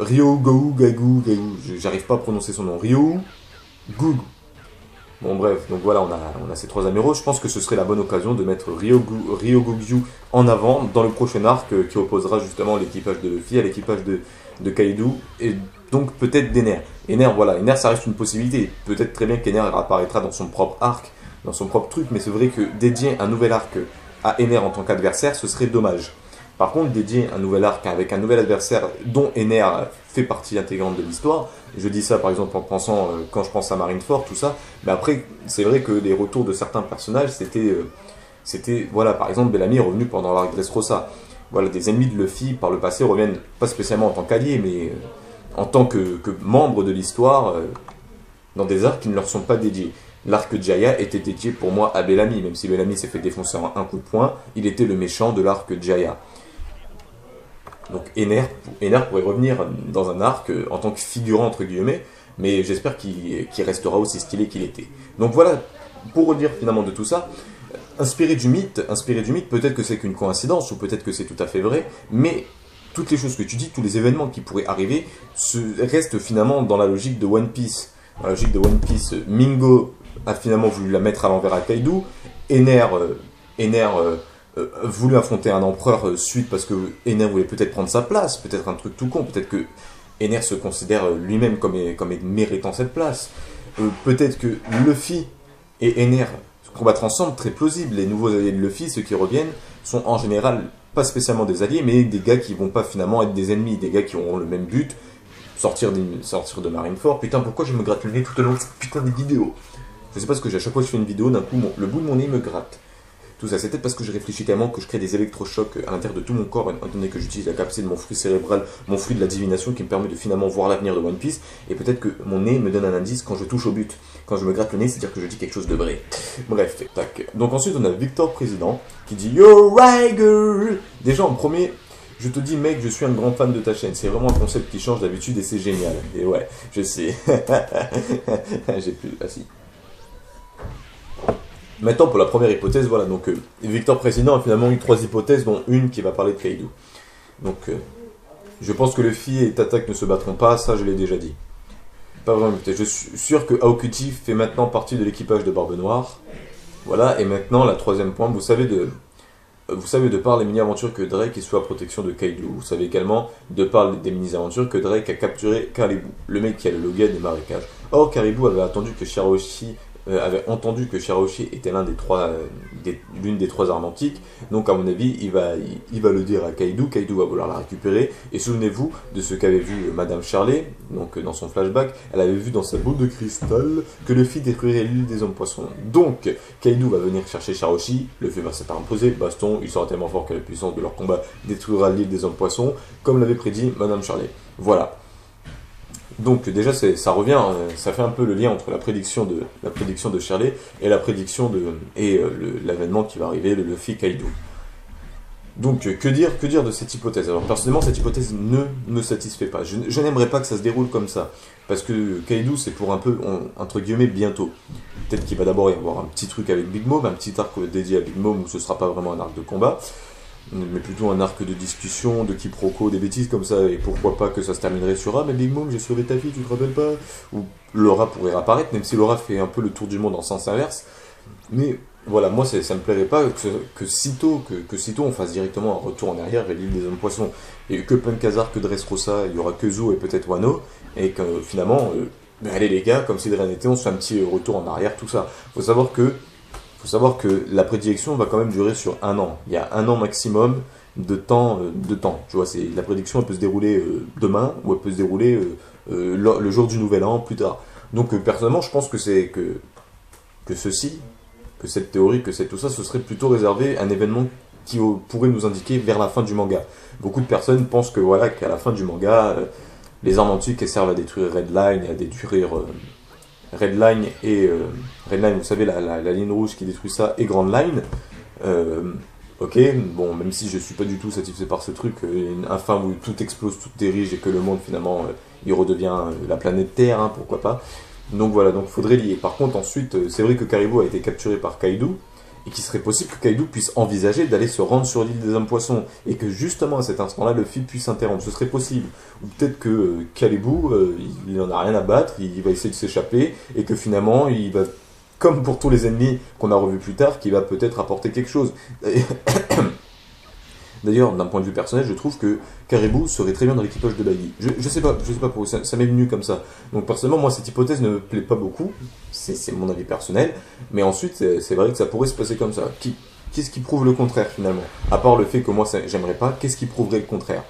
Ryogou Gagu, j'arrive pas à prononcer son nom, Ryogou. Bon bref, donc voilà, on a ces 3 amiraux. Je pense que ce serait la bonne occasion de mettre Ryogugyu en avant dans le prochain arc qui opposera justement l'équipage de Luffy à l'équipage de Kaido, et donc peut-être d'Ener. Ener, ça reste une possibilité. Peut-être très bien qu'Ener apparaîtra dans son propre arc, dans son propre truc, mais c'est vrai que dédier un nouvel arc à Ener en tant qu'adversaire, ce serait dommage. Par contre, dédier un nouvel arc avec un nouvel adversaire dont Ener fait partie intégrante de l'histoire, je dis ça par exemple en pensant, quand je pense à Marineford, tout ça, mais après, c'est vrai que les retours de certains personnages, c'était voilà, par exemple, Bellamy est revenu pendant l'arc Dressrosa. Voilà, des ennemis de Luffy par le passé reviennent pas spécialement en tant qu'alliés, mais en tant que membres de l'histoire, dans des arcs qui ne leur sont pas dédiés. L'arc Jaya était dédié pour moi à Bellamy, même si Bellamy s'est fait défoncer en un coup de poing, il était le méchant de l'arc Jaya. Donc Ener pourrait revenir dans un arc en tant que figurant entre guillemets, mais j'espère qu'il restera aussi stylé qu'il était. Donc voilà, pour redire finalement de tout ça, inspiré du mythe, peut-être que c'est qu'une coïncidence, ou peut-être que c'est tout à fait vrai, mais toutes les choses que tu dis, tous les événements qui pourraient arriver, restent finalement dans la logique de One Piece. Dans la logique de One Piece, Mingo a finalement voulu la mettre à l'envers à Kaido, Ener voulu affronter un empereur suite parce que Ener voulait peut-être prendre sa place, peut-être un truc tout con, peut-être que Ener se considère lui-même comme méritant cette place, peut-être que Luffy et Ener combattre ensemble, très plausible. Les nouveaux alliés de Luffy, ceux qui reviennent, sont en général pas spécialement des alliés, mais des gars qui vont pas finalement être des ennemis, des gars qui auront le même but, sortir de Marineford. Putain, pourquoi je me gratte le nez tout au long de cette putain de vidéo? Je sais pas ce que j'ai, à chaque fois que je fais une vidéo, d'un coup, le bout de mon nez me gratte. tout ça. C'est peut-être parce que je réfléchis tellement que je crée des électrochocs à l'intérieur de tout mon corps, étant donné que j'utilise la capacité de mon fruit cérébral, mon fruit de la divination qui me permet de finalement voir l'avenir de One Piece. Et peut-être que mon nez me donne un indice quand je touche au but. Quand je me gratte le nez, c'est-à-dire que je dis quelque chose de vrai. Bref, tac. Donc ensuite, on a Victor Président qui dit Yo Riger. Déjà en premier, je te dis mec, je suis un grand fan de ta chaîne. C'est vraiment un concept qui change d'habitude et c'est génial. Et ouais, je sais. J'ai plus... Ah si. Maintenant, pour la première hypothèse, voilà. Donc, Victor Président a finalement eu 3 hypothèses, dont une qui va parler de Kaido. Donc, je pense que Luffy et Tatak ne se battront pas, ça je l'ai déjà dit. Pas vraiment hypothèse. Je suis sûr que Aokiji fait maintenant partie de l'équipage de Barbe Noire. Voilà, et maintenant, la troisième point, vous savez de par les mini-aventures que Drake est sous la protection de Kaido. Vous savez également, de par des mini-aventures, que Drake a capturé Caribou, le mec qui a le Logan des marécages. Or, Caribou avait entendu que Shirahoshi était l'une des 3 armes antiques, donc à mon avis il va le dire à Kaido, Kaido va vouloir la récupérer, et souvenez-vous de ce qu'avait vu Madame Charlet, donc dans son flashback, elle avait vu dans sa boule de cristal que Luffy détruirait l'île des hommes poissons, donc Kaido va venir chercher Shirahoshi, Luffy va s'interposer, baston, il sera tellement fort que la puissance de leur combat détruira l'île des hommes poissons, comme l'avait prédit Madame Charlet, voilà. Donc déjà ça revient, ça fait un peu le lien entre la prédiction de Shirley et la prédiction l'avènement qui va arriver, le Luffy Kaido. Donc que dire de cette hypothèse? Alors personnellement cette hypothèse ne me satisfait pas. Je n'aimerais pas que ça se déroule comme ça, parce que Kaido c'est pour un peu entre guillemets bientôt. Peut-être qu'il va d'abord y avoir un petit truc avec Big Mom, un petit arc dédié à Big Mom où ce sera pas vraiment un arc de combat, mais plutôt un arc de discussion, de quiproquo, des bêtises comme ça, et pourquoi pas que ça se terminerait sur « Ah mais Big Mom, j'ai sauvé ta fille, tu te rappelles pas ?» Ou Laura pourrait réapparaître, même si Laura fait un peu le tour du monde en sens inverse. Mais voilà, moi ça me plairait pas que sitôt on fasse directement un retour en arrière vers l'île des hommes poissons, et que Punkazar, que Dressrosa, il y aura que Zou et peut-être Wano, et que finalement, allez les gars, comme si de rien n'était, on se fait un petit retour en arrière, tout ça. Faut savoir que la prédiction va quand même durer sur 1 an. Il y a 1 an maximum de temps. Tu vois, la prédiction elle peut se dérouler demain ou elle peut se dérouler le jour du nouvel an plus tard. Donc personnellement, je pense que cette théorie, tout ça, ce serait plutôt réservé à un événement qui pourrait nous indiquer vers la fin du manga. Beaucoup de personnes pensent que voilà, qu'à la fin du manga, les armes antiques elles servent à détruire Redline et à détruire Redline, vous savez, la ligne rouge qui détruit ça, et Grand Line. Ok, bon, même si je suis pas du tout satisfait par ce truc, un fin où tout explose, tout dirige et que le monde finalement il redevient la planète Terre, hein, pourquoi pas. Donc voilà, donc il faudrait lier. Par contre, ensuite, c'est vrai que Caribou a été capturé par Kaido, et qu'il serait possible que Kaido puisse envisager d'aller se rendre sur l'île des hommes poissons, et que justement à cet instant-là, Luffy puisse s'interrompre. Ce serait possible. Ou peut-être que Caribou, il en a rien à battre, il va essayer de s'échapper, et que finalement, il va, comme pour tous les ennemis qu'on a revus plus tard, qu'il va peut-être apporter quelque chose. D'ailleurs, d'un point de vue personnel, je trouve que Caribou serait très bien dans l'équipage de Baggy. Je sais pas pour vous, ça m'est venu comme ça. Donc personnellement, moi, cette hypothèse ne me plaît pas beaucoup, c'est mon avis personnel, mais ensuite, c'est vrai que ça pourrait se passer comme ça. Qu'est-ce qui prouve le contraire, finalement? À part le fait que moi, j'aimerais pas, qu'est-ce qui prouverait le contraire?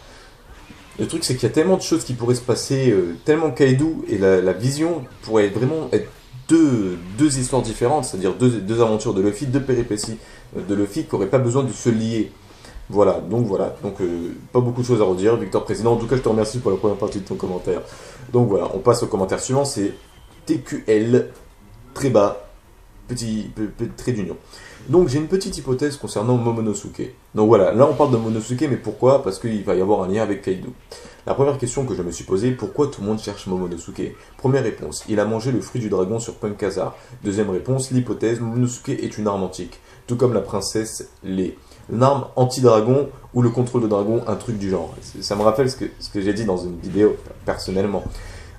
Le truc, c'est qu'il y a tellement de choses qui pourraient se passer, tellement Kaido et la vision pourraient vraiment être deux histoires différentes, c'est-à-dire deux aventures de Luffy, 2 péripéties de Luffy qui n'auraient pas besoin de se lier. Voilà, donc pas beaucoup de choses à redire, Victor Président. En tout cas, je te remercie pour la première partie de ton commentaire. Donc voilà, on passe au commentaire suivant, c'est TQL, très bas, petit trait d'union. Donc j'ai une petite hypothèse concernant Momonosuke. Donc voilà, là on parle de Momonosuke, mais pourquoi? Parce qu'il va y avoir un lien avec Kaido. La première question que je me suis posée, pourquoi tout le monde cherche Momonosuke? Première réponse, il a mangé le fruit du dragon sur Punkazar. Deuxième réponse, l'hypothèse, Momonosuke est une arme antique, tout comme la princesse Lei. Une arme anti-dragon ou le contrôle de dragon, un truc du genre. Ça me rappelle ce que j'ai dit dans une vidéo, personnellement.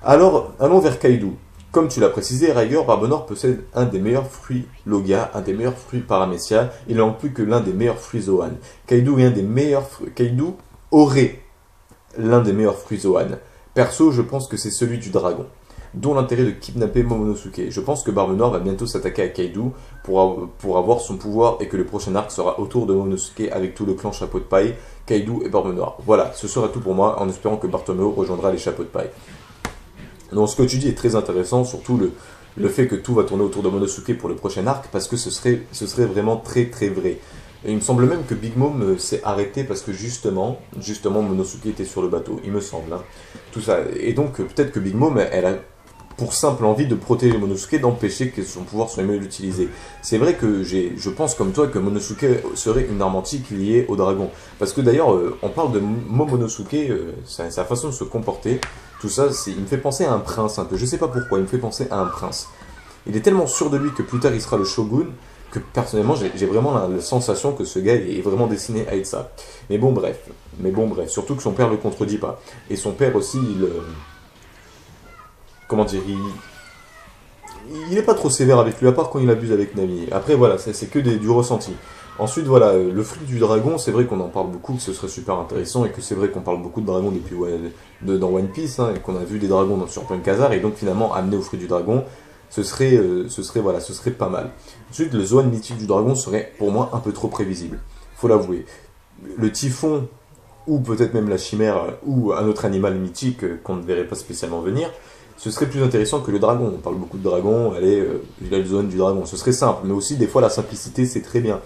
Alors, allons vers Kaido. Comme tu l'as précisé, Riger Barbe Noire possède un des meilleurs fruits Loga, un des meilleurs fruits Paramecia. Il n'en plus que l'un des meilleurs fruits Zoan. Kaido aurait l'un des meilleurs fruits Zoan. Perso, je pense que c'est celui du dragon, dont l'intérêt de kidnapper Momonosuke. Je pense que Barbe Noire va bientôt s'attaquer à Kaido pour avoir son pouvoir et que le prochain arc sera autour de Momonosuke avec tout le clan Chapeau de Paille, Kaido et Barbe Noire. Voilà, ce sera tout pour moi en espérant que Bartomeu rejoindra les Chapeaux de Paille. Donc ce que tu dis est très intéressant, surtout le fait que tout va tourner autour de Monosuke pour le prochain arc, parce que ce serait vraiment très très vrai. Et il me semble même que Big Mom s'est arrêté parce que justement Monosuke était sur le bateau, il me semble. Hein. Tout ça. Et donc peut-être que Big Mom, elle a pour simple envie de protéger Monosuke, d'empêcher que son pouvoir soit mieux utilisé. C'est vrai que je pense comme toi que Monosuke serait une arme antique liée au dragon. Parce que d'ailleurs, on parle de Momonosuke, sa façon de se comporter, tout ça, il me fait penser à un prince un peu. Je sais pas pourquoi, il me fait penser à un prince. Il est tellement sûr de lui que plus tard il sera le shogun, que personnellement j'ai vraiment la sensation que ce gars est vraiment destiné à être ça. Mais bon bref, surtout que son père le contredit pas. Et son père aussi, comment dire, il est pas trop sévère avec lui, à part quand il abuse avec Nami. Après voilà, c'est que du ressenti. Ensuite voilà, le fruit du dragon, c'est vrai qu'on en parle beaucoup, que ce serait super intéressant, et que c'est vrai qu'on parle beaucoup de dragons depuis dans One Piece, hein, et qu'on a vu des dragons sur Punk Hazard, et donc finalement amener au fruit du dragon, ce serait pas mal. Ensuite, le Zoan mythique du dragon serait pour moi un peu trop prévisible, faut l'avouer. Le typhon, ou peut-être même la chimère, ou un autre animal mythique qu'on ne verrait pas spécialement venir, ce serait plus intéressant que le dragon. On parle beaucoup de dragon, allez, il a le Zoan du dragon, ce serait simple, mais aussi des fois la simplicité c'est très bien.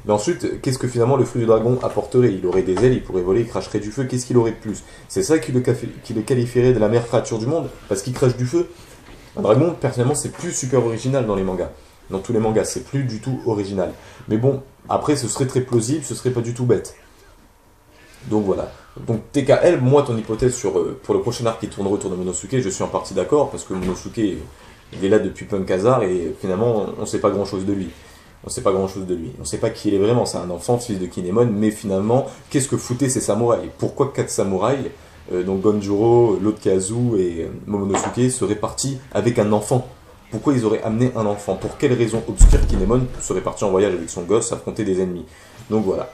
Mais ensuite, qu'est-ce que finalement le fruit du dragon apporterait? Il aurait des ailes, il pourrait voler, il cracherait du feu, qu'est-ce qu'il aurait de plus? C'est ça qui le qualifierait de la meilleure créature du monde, parce qu'il crache du feu. Un dragon, personnellement, c'est plus super original dans les mangas. Dans tous les mangas, c'est plus du tout original. Mais bon, après, ce serait très plausible, ce serait pas du tout bête. Donc voilà. Donc TKL, moi, ton hypothèse pour le prochain arc qui tournera autour de Monosuke, je suis en partie d'accord, parce que Monosuke, il est là depuis Punk Hazard, et finalement, on sait pas grand-chose de lui. On sait pas qui il est vraiment, c'est un enfant, fils de Kinemon, mais finalement, qu'est-ce que foutaient ces samouraïs? Pourquoi 4 samouraïs, donc Gonjuro, l'autre Kazu et Momonosuke, seraient partis avec un enfant? Pourquoi ils auraient amené un enfant? Pour quelle raison obscure Kinemon serait parti en voyage avec son gosse affronter des ennemis? Donc voilà.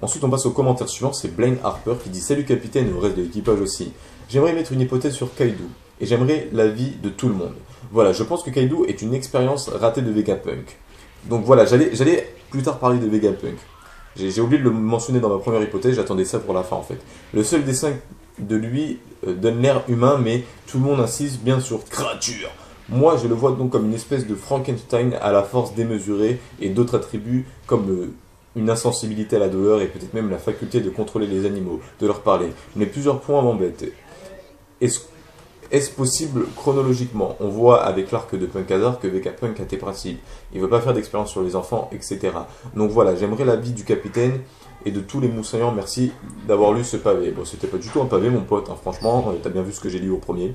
Ensuite, on passe au commentaire suivant, c'est Blaine Harper qui dit « Salut capitaine et au reste de l'équipage aussi. J'aimerais mettre une hypothèse sur Kaido, et j'aimerais l'avis de tout le monde. Voilà, je pense que Kaido est une expérience ratée de Vegapunk. Donc voilà, j'allais plus tard parler de Vegapunk. J'ai oublié de le mentionner dans ma première hypothèse, j'attendais ça pour la fin en fait. Le seul dessin de lui donne l'air humain, mais tout le monde insiste bien sur créature. Moi, je le vois donc comme une espèce de Frankenstein à la force démesurée et d'autres attributs comme une insensibilité à la douleur et peut-être même la faculté de contrôler les animaux, de leur parler. Mais plusieurs points m'embêtent. Est-ce possible chronologiquement? On voit avec l'arc de Punk Hazard que Vegapunk a été principes. Il veut pas faire d'expérience sur les enfants, etc. Donc voilà, j'aimerais l'avis du capitaine et de tous les moussaillants. Merci d'avoir lu ce pavé. Bon, c'était pas du tout un pavé, mon pote, hein, franchement, t'as bien vu ce que j'ai lu au premier.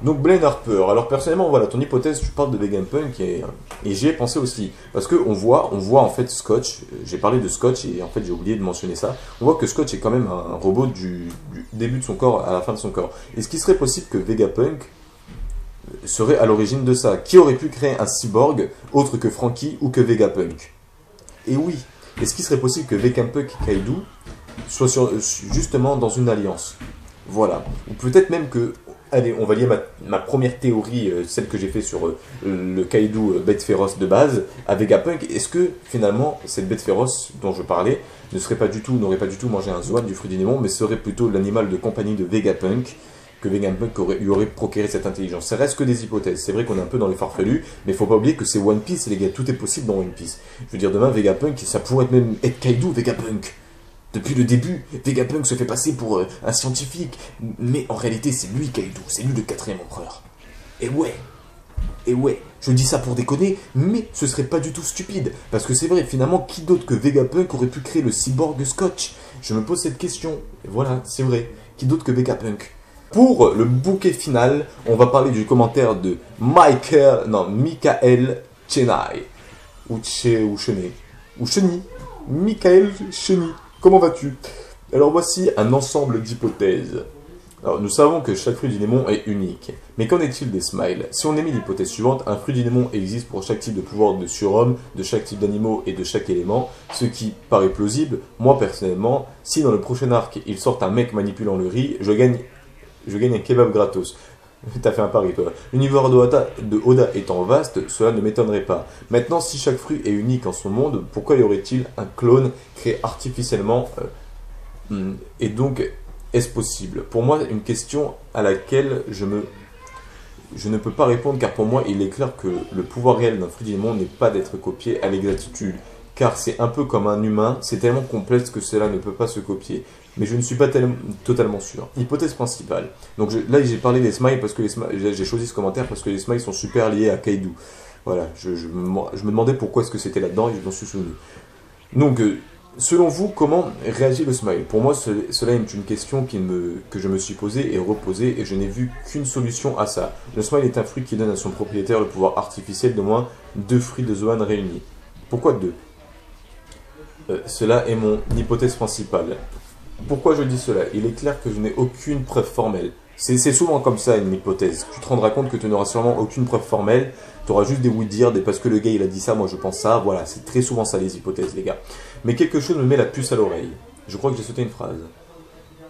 Donc Blaine Harper, alors personnellement voilà, ton hypothèse, tu parles de Vegapunk et j'y ai pensé aussi, parce qu'on voit en fait Scotch, j'ai parlé de Scotch et en fait j'ai oublié de mentionner ça, on voit que Scotch est quand même un robot du début de son corps à la fin de son corps. Est-ce qu'il serait possible que Vegapunk serait à l'origine de ça? Qui aurait pu créer un cyborg autre que Franky ou que Vegapunk? Et oui, est-ce qu'il serait possible que Vegapunk et Kaido soient justement dans une alliance? Voilà, ou peut-être même que... Allez, on va lier ma première théorie, celle que j'ai fait sur le Kaido bête féroce de base, à Vegapunk. Est-ce que finalement cette bête féroce dont je parlais n'aurait pas du tout mangé un Zoan du fruit du Némon, mais serait plutôt l'animal de compagnie de Vegapunk, que Vegapunk lui aurait procuré cette intelligence? Ça reste que des hypothèses. C'est vrai qu'on est un peu dans les farfelus, mais faut pas oublier que c'est One Piece, les gars, tout est possible dans One Piece. Je veux dire, demain Vegapunk, ça pourrait même être Kaido Vegapunk. Depuis le début, Vegapunk se fait passer pour un scientifique, mais en réalité c'est lui Kaido, c'est lui le 4e empereur. Et ouais, je dis ça pour déconner, mais ce serait pas du tout stupide, parce que c'est vrai, finalement, qui d'autre que Vegapunk aurait pu créer le cyborg Scotch? Je me pose cette question, et voilà, c'est vrai, qui d'autre que Vegapunk? Pour le bouquet final, on va parler du commentaire de Michael Chenai, ou Cheney, Michael Cheney. Comment vas-tu? Alors voici un ensemble d'hypothèses. Alors nous savons que chaque fruit du Némon est unique. Mais qu'en est-il des smiles? Si on émet l'hypothèse suivante, un fruit du Némon existe pour chaque type de pouvoir de surhomme, de chaque type d'animaux et de chaque élément, ce qui paraît plausible. Moi personnellement, si dans le prochain arc ils sortent un mec manipulant le riz, je gagne un kebab gratos. T'as fait un pari, toi. L'univers de Oda étant vaste, cela ne m'étonnerait pas. Maintenant, si chaque fruit est unique en son monde, pourquoi y aurait-il un clone créé artificiellement Et donc, est-ce possible? Pour moi, une question à laquelle je je ne peux pas répondre car pour moi il est clair que le pouvoir réel d'un fruit du démon n'est pas d'être copié à l'exactitude. Car c'est un peu comme un humain, c'est tellement complexe que cela ne peut pas se copier. Mais je ne suis pas totalement sûr. Hypothèse principale. Donc là j'ai parlé des smiles parce que j'ai choisi ce commentaire parce que les smiles sont super liés à Kaido. Voilà, je me demandais pourquoi est-ce que c'était là-dedans et je m'en suis souvenu. Donc, selon vous, comment réagit le smile? Pour moi, cela est une question que je me suis posée et reposée et je n'ai vu qu'une solution à ça. Le smile est un fruit qui donne à son propriétaire le pouvoir artificiel d'au moins 2 fruits de Zoan réunis. Pourquoi 2? Cela est mon hypothèse principale. Pourquoi je dis cela? Il est clair que je n'ai aucune preuve formelle. C'est souvent comme ça une hypothèse. Tu te rendras compte que tu n'auras sûrement aucune preuve formelle. Tu auras juste des oui-dire, des parce que le gars il a dit ça, moi je pense ça. Voilà, c'est très souvent ça les hypothèses, les gars. Mais quelque chose me met la puce à l'oreille. Je crois que j'ai sauté une phrase.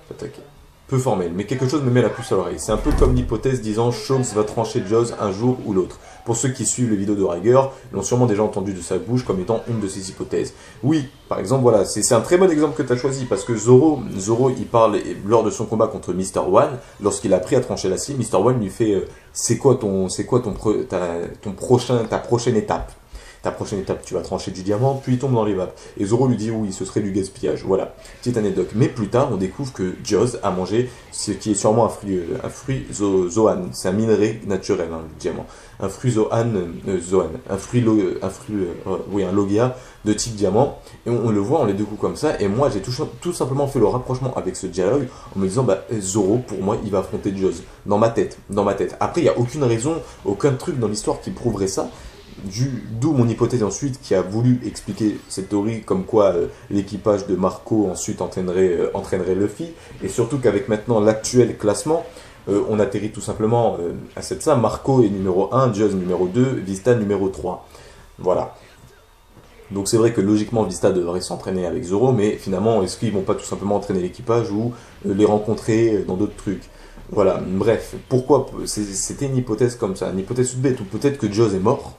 Attaquer. Peu formel, mais quelque chose me met la puce à l'oreille. C'est un peu comme l'hypothèse disant Shanks va trancher Jaws un jour ou l'autre. Pour ceux qui suivent les vidéos de Riger, l'ont sûrement déjà entendu de sa bouche comme étant une de ces hypothèses. Oui, par exemple, voilà, c'est un très bon exemple que tu as choisi, parce que Zoro, il parle lors de son combat contre Mr. One, lorsqu'il a appris à trancher la scie, Mr. One lui fait c'est quoi ta prochaine étape? Ta prochaine étape, tu vas trancher du diamant, puis il tombe dans les vapes. Et Zoro lui dit oui, ce serait du gaspillage. Voilà, petite anecdote. Mais plus tard, on découvre que Jaws a mangé ce qui est sûrement un fruit Zoan. C'est un minerai naturel, hein, le diamant. Un fruit Zoan, un Logia de type diamant. Et on le voit, on les découvre comme ça. Et moi, j'ai tout simplement fait le rapprochement avec ce dialogue en me disant, Zoro, pour moi, il va affronter Jaws. Dans ma tête. Après, il n'y a aucune raison, aucun truc dans l'histoire qui prouverait ça. D'où mon hypothèse ensuite qui a voulu expliquer cette théorie comme quoi l'équipage de Marco ensuite entraînerait Luffy et surtout qu'avec maintenant l'actuel classement on atterrit tout simplement à cette ça. Marco est numéro 1, Jaws numéro 2, Vista numéro 3. Voilà. Donc c'est vrai que logiquement Vista devrait s'entraîner avec Zoro, mais finalement est-ce qu'ils vont pas tout simplement entraîner l'équipage ou les rencontrer dans d'autres trucs? Voilà, bref, pourquoi c'était une hypothèse comme ça, une hypothèse toute bête, ou peut-être que Jaws est mort,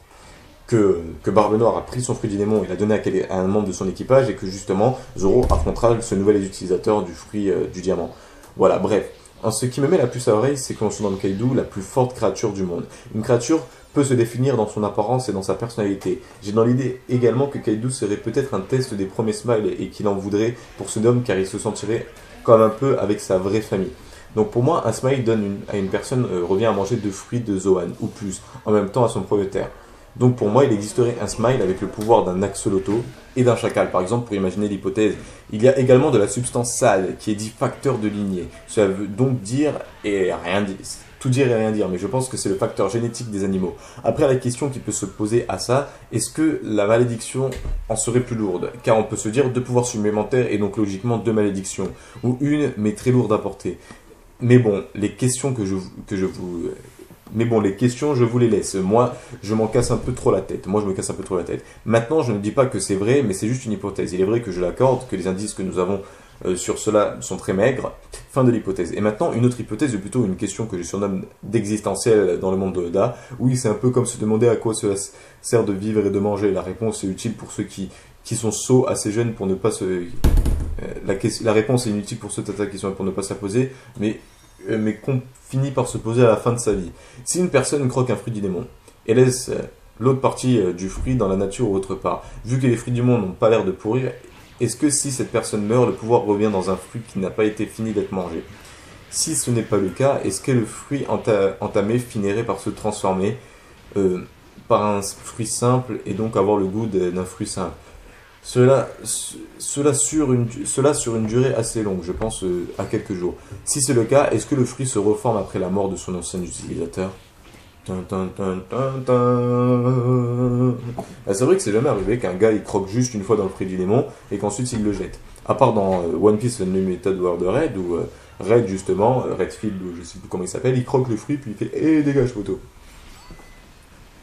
que Barbe Noire a pris son fruit du démon et l'a donné à un membre de son équipage et que justement Zoro affrontera ce nouvel utilisateur du fruit du diamant. Voilà, bref. Ce qui me met la puce à l'oreille, c'est qu'on se nomme Kaido la plus forte créature du monde. Une créature peut se définir dans son apparence et dans sa personnalité. J'ai dans l'idée également que Kaido serait peut-être un test des premiers Smiles et qu'il en voudrait pour ce homme car il se sentirait comme un peu avec sa vraie famille. Donc pour moi, un Smile donne à une personne revient à manger 2 fruits de Zoan ou plus, en même temps à son propriétaire. Donc pour moi, il existerait un smile avec le pouvoir d'un axolotl et d'un chacal. Par exemple, pour imaginer l'hypothèse, il y a également de la substance sale qui est dit facteur de lignée. Cela veut donc dire et rien dire, tout dire et rien dire, mais je pense que c'est le facteur génétique des animaux. Après, la question qui peut se poser à ça, est-ce que la malédiction en serait plus lourde? Car on peut se dire 2 pouvoirs supplémentaires et donc logiquement 2 malédictions, ou une mais très lourde à porter. Mais bon, les questions je vous les laisse. Moi, je m'en casse un peu trop la tête. Maintenant, je ne dis pas que c'est vrai, mais c'est juste une hypothèse. Il est vrai que je l'accorde, que les indices que nous avons sur cela sont très maigres. Fin de l'hypothèse. Et maintenant, une autre hypothèse, ou plutôt une question que je surnomme d'existentielle dans le monde de Oda. Oui, c'est un peu comme se demander à quoi cela sert de vivre et de manger. La réponse est utile pour ceux qui sont sots assez jeunes pour ne pas se... La réponse est inutile pour ceux qui sont pour ne pas se la poser, mais qu'on finit par se poser à la fin de sa vie. Si une personne croque un fruit du démon et laisse l'autre partie du fruit dans la nature ou autre part, vu que les fruits du monde n'ont pas l'air de pourrir, est-ce que si cette personne meurt, le pouvoir revient dans un fruit qui n'a pas été fini d'être mangé? Si ce n'est pas le cas, est-ce que le fruit entamé finirait par se transformer par un fruit simple et donc avoir le goût d'un fruit simple? Cela sur une durée assez longue, je pense à quelques jours. Si c'est le cas, est-ce que le fruit se reforme après la mort de son ancien utilisateur? C'est vrai que c'est jamais arrivé qu'un gars il croque juste une fois dans le fruit du démon et qu'ensuite il le jette. À part dans One Piece Unlimited World Red, où Red justement, Redfield ou je sais plus comment il s'appelle, il croque le fruit puis il fait « Eh dégage photo !»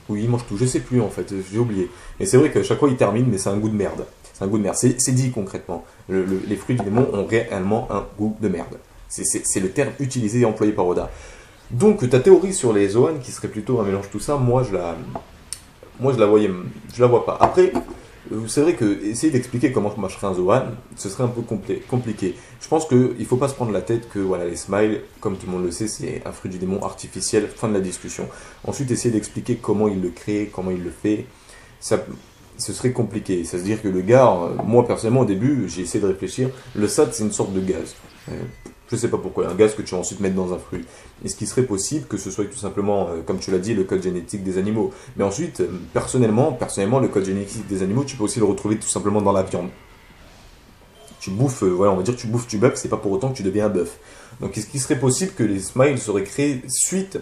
Oui, il mange tout, je sais plus en fait, j'ai oublié. Mais c'est vrai que chaque fois il termine, mais c'est un goût de merde. C'est dit concrètement. Les fruits du démon ont réellement un goût de merde. C'est le terme utilisé et employé par Oda. Donc ta théorie sur les Zoan, qui serait plutôt un mélange tout ça, moi je la vois pas. Après, C'est vrai que essayer d'expliquer comment marcherait un Zoan, ce serait un peu compliqué. Je pense qu'il ne faut pas se prendre la tête que voilà, les smiles, comme tout le monde le sait, c'est un fruit du démon artificiel, fin de la discussion. Ensuite, essayer d'expliquer comment il le crée, comment il le fait, ça, ce serait compliqué. Ça veut dire que le gars, moi personnellement au début, j'ai essayé de réfléchir, le SAD c'est une sorte de gaz. Je sais pas pourquoi, un gaz que tu vas ensuite mettre dans un fruit. Est-ce qu'il serait possible que ce soit tout simplement, comme tu l'as dit, le code génétique des animaux? Mais ensuite, personnellement, le code génétique des animaux, tu peux aussi le retrouver tout simplement dans la viande. Tu bouffes, voilà, on va dire tu bouffes du bœuf, c'est pas pour autant que tu deviens un bœuf. Donc est-ce qu'il serait possible que les smiles seraient créés suite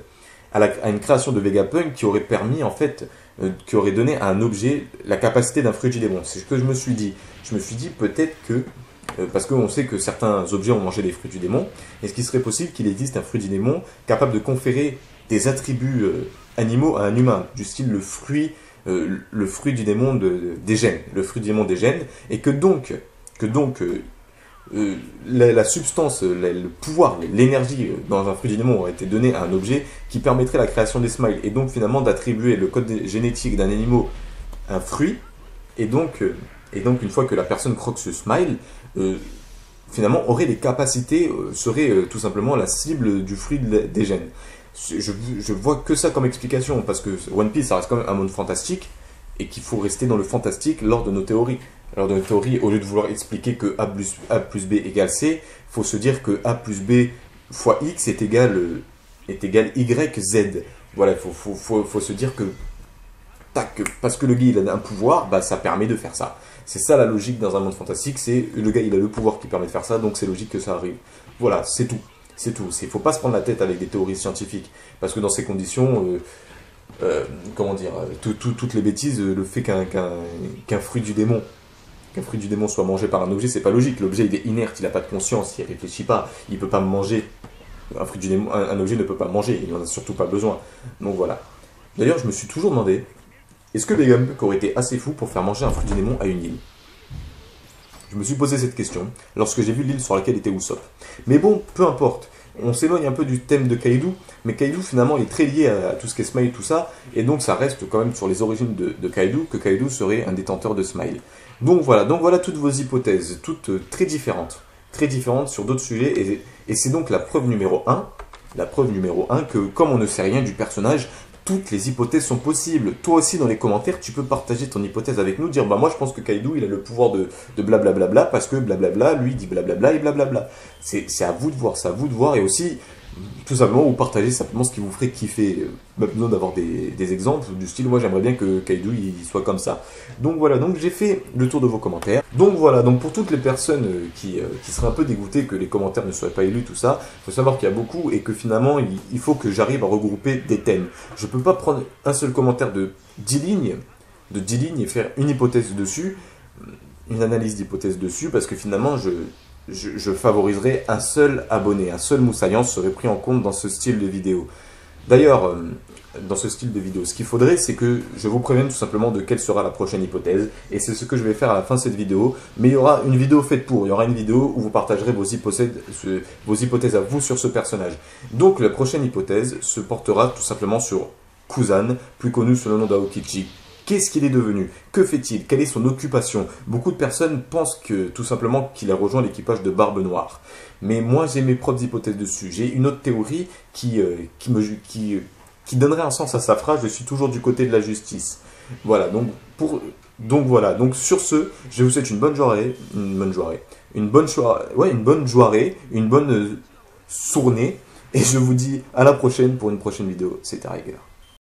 à une création de Vegapunk qui aurait permis, en fait, qui aurait donné à un objet la capacité d'un fruit du démon? C'est ce que je me suis dit. Je me suis dit peut-être que parce qu'on sait que certains objets ont mangé les fruits du démon, est-ce qu'il serait possible qu'il existe un fruit du démon capable de conférer des attributs animaux à un humain, du style le fruit du démon des gènes, le fruit du démon des gènes, et que donc la substance, le pouvoir, l'énergie dans un fruit du démon aurait été donné à un objet qui permettrait la création des smiles, et donc finalement d'attribuer le code génétique d'un animal à un fruit, et donc une fois que la personne croque ce smile, finalement aurait des capacités, serait tout simplement la cible du fruit des gènes. Je vois que ça comme explication, parce que One Piece ça reste quand même un monde fantastique, et qu'il faut rester dans le fantastique lors de nos théories. Alors dans nos théories, au lieu de vouloir expliquer que A plus B égale C, il faut se dire que A plus B fois X est égal Y, Z. Voilà, il faut se dire que parce que le gars il a un pouvoir, bah, ça permet de faire ça. C'est ça la logique dans un monde fantastique, c'est le gars il a le pouvoir qui permet de faire ça, donc c'est logique que ça arrive. Voilà, c'est tout. C'est tout. Il ne faut pas se prendre la tête avec des théories scientifiques, parce que dans ces conditions, comment dire, toutes les bêtises, le fait qu'un fruit du démon soit mangé par un objet, c'est pas logique. L'objet il est inerte, il n'a pas de conscience, il réfléchit pas, il peut pas manger. Un fruit du démon, un objet ne peut pas manger, il n'en a surtout pas besoin. Donc voilà. D'ailleurs, je me suis toujours demandé, est-ce que Vegapunk aurait été assez fou pour faire manger un fruit du démon à une île? Je me suis posé cette question lorsque j'ai vu l'île sur laquelle était Usopp. Mais bon, peu importe. On s'éloigne un peu du thème de Kaido, mais Kaido finalement il est très lié à tout ce qui est Smile, tout ça, et donc ça reste quand même sur les origines de Kaido, que Kaido serait un détenteur de Smile. Donc voilà toutes vos hypothèses, toutes très différentes sur d'autres sujets, et c'est donc la preuve numéro 1 que comme on ne sait rien du personnage, toutes les hypothèses sont possibles. Toi aussi, dans les commentaires, tu peux partager ton hypothèse avec nous, dire bah moi je pense que Kaido il a le pouvoir de blablabla parce que blablabla, lui dit blablabla et blablabla. C'est à vous de voir, et aussi tout simplement vous partagez simplement ce qui vous ferait kiffer. Pas besoin d'avoir des exemples du style moi j'aimerais bien que Kaido il soit comme ça. Donc voilà, donc j'ai fait le tour de vos commentaires. Donc voilà, donc pour toutes les personnes qui seraient un peu dégoûtées que les commentaires ne soient pas élus, tout ça, il faut savoir qu'il y a beaucoup et que finalement il faut que j'arrive à regrouper des thèmes. Je peux pas prendre un seul commentaire de 10 lignes et faire une hypothèse dessus, une analyse d'hypothèse dessus, parce que finalement je favoriserais un seul abonné, un seul moussaillant serait pris en compte dans ce style de vidéo. D'ailleurs, dans ce style de vidéo, ce qu'il faudrait, c'est que je vous prévienne tout simplement de quelle sera la prochaine hypothèse, et c'est ce que je vais faire à la fin de cette vidéo, mais il y aura une vidéo faite pour, il y aura une vidéo où vous partagerez vos hypothèses à vous sur ce personnage. Donc la prochaine hypothèse se portera tout simplement sur Kuzan, plus connu sous le nom d'Aokichi. Qu'est-ce qu'il est devenu? Que fait-il? Quelle est son occupation? Beaucoup de personnes pensent que tout simplement qu'il a rejoint l'équipage de Barbe Noire. Mais moi j'ai mes propres hypothèses dessus. J'ai une autre théorie qui donnerait un sens à sa phrase, je suis toujours du côté de la justice. Voilà, donc sur ce, je vous souhaite une bonne sournée, et je vous dis à la prochaine pour une prochaine vidéo. C'était Raiger.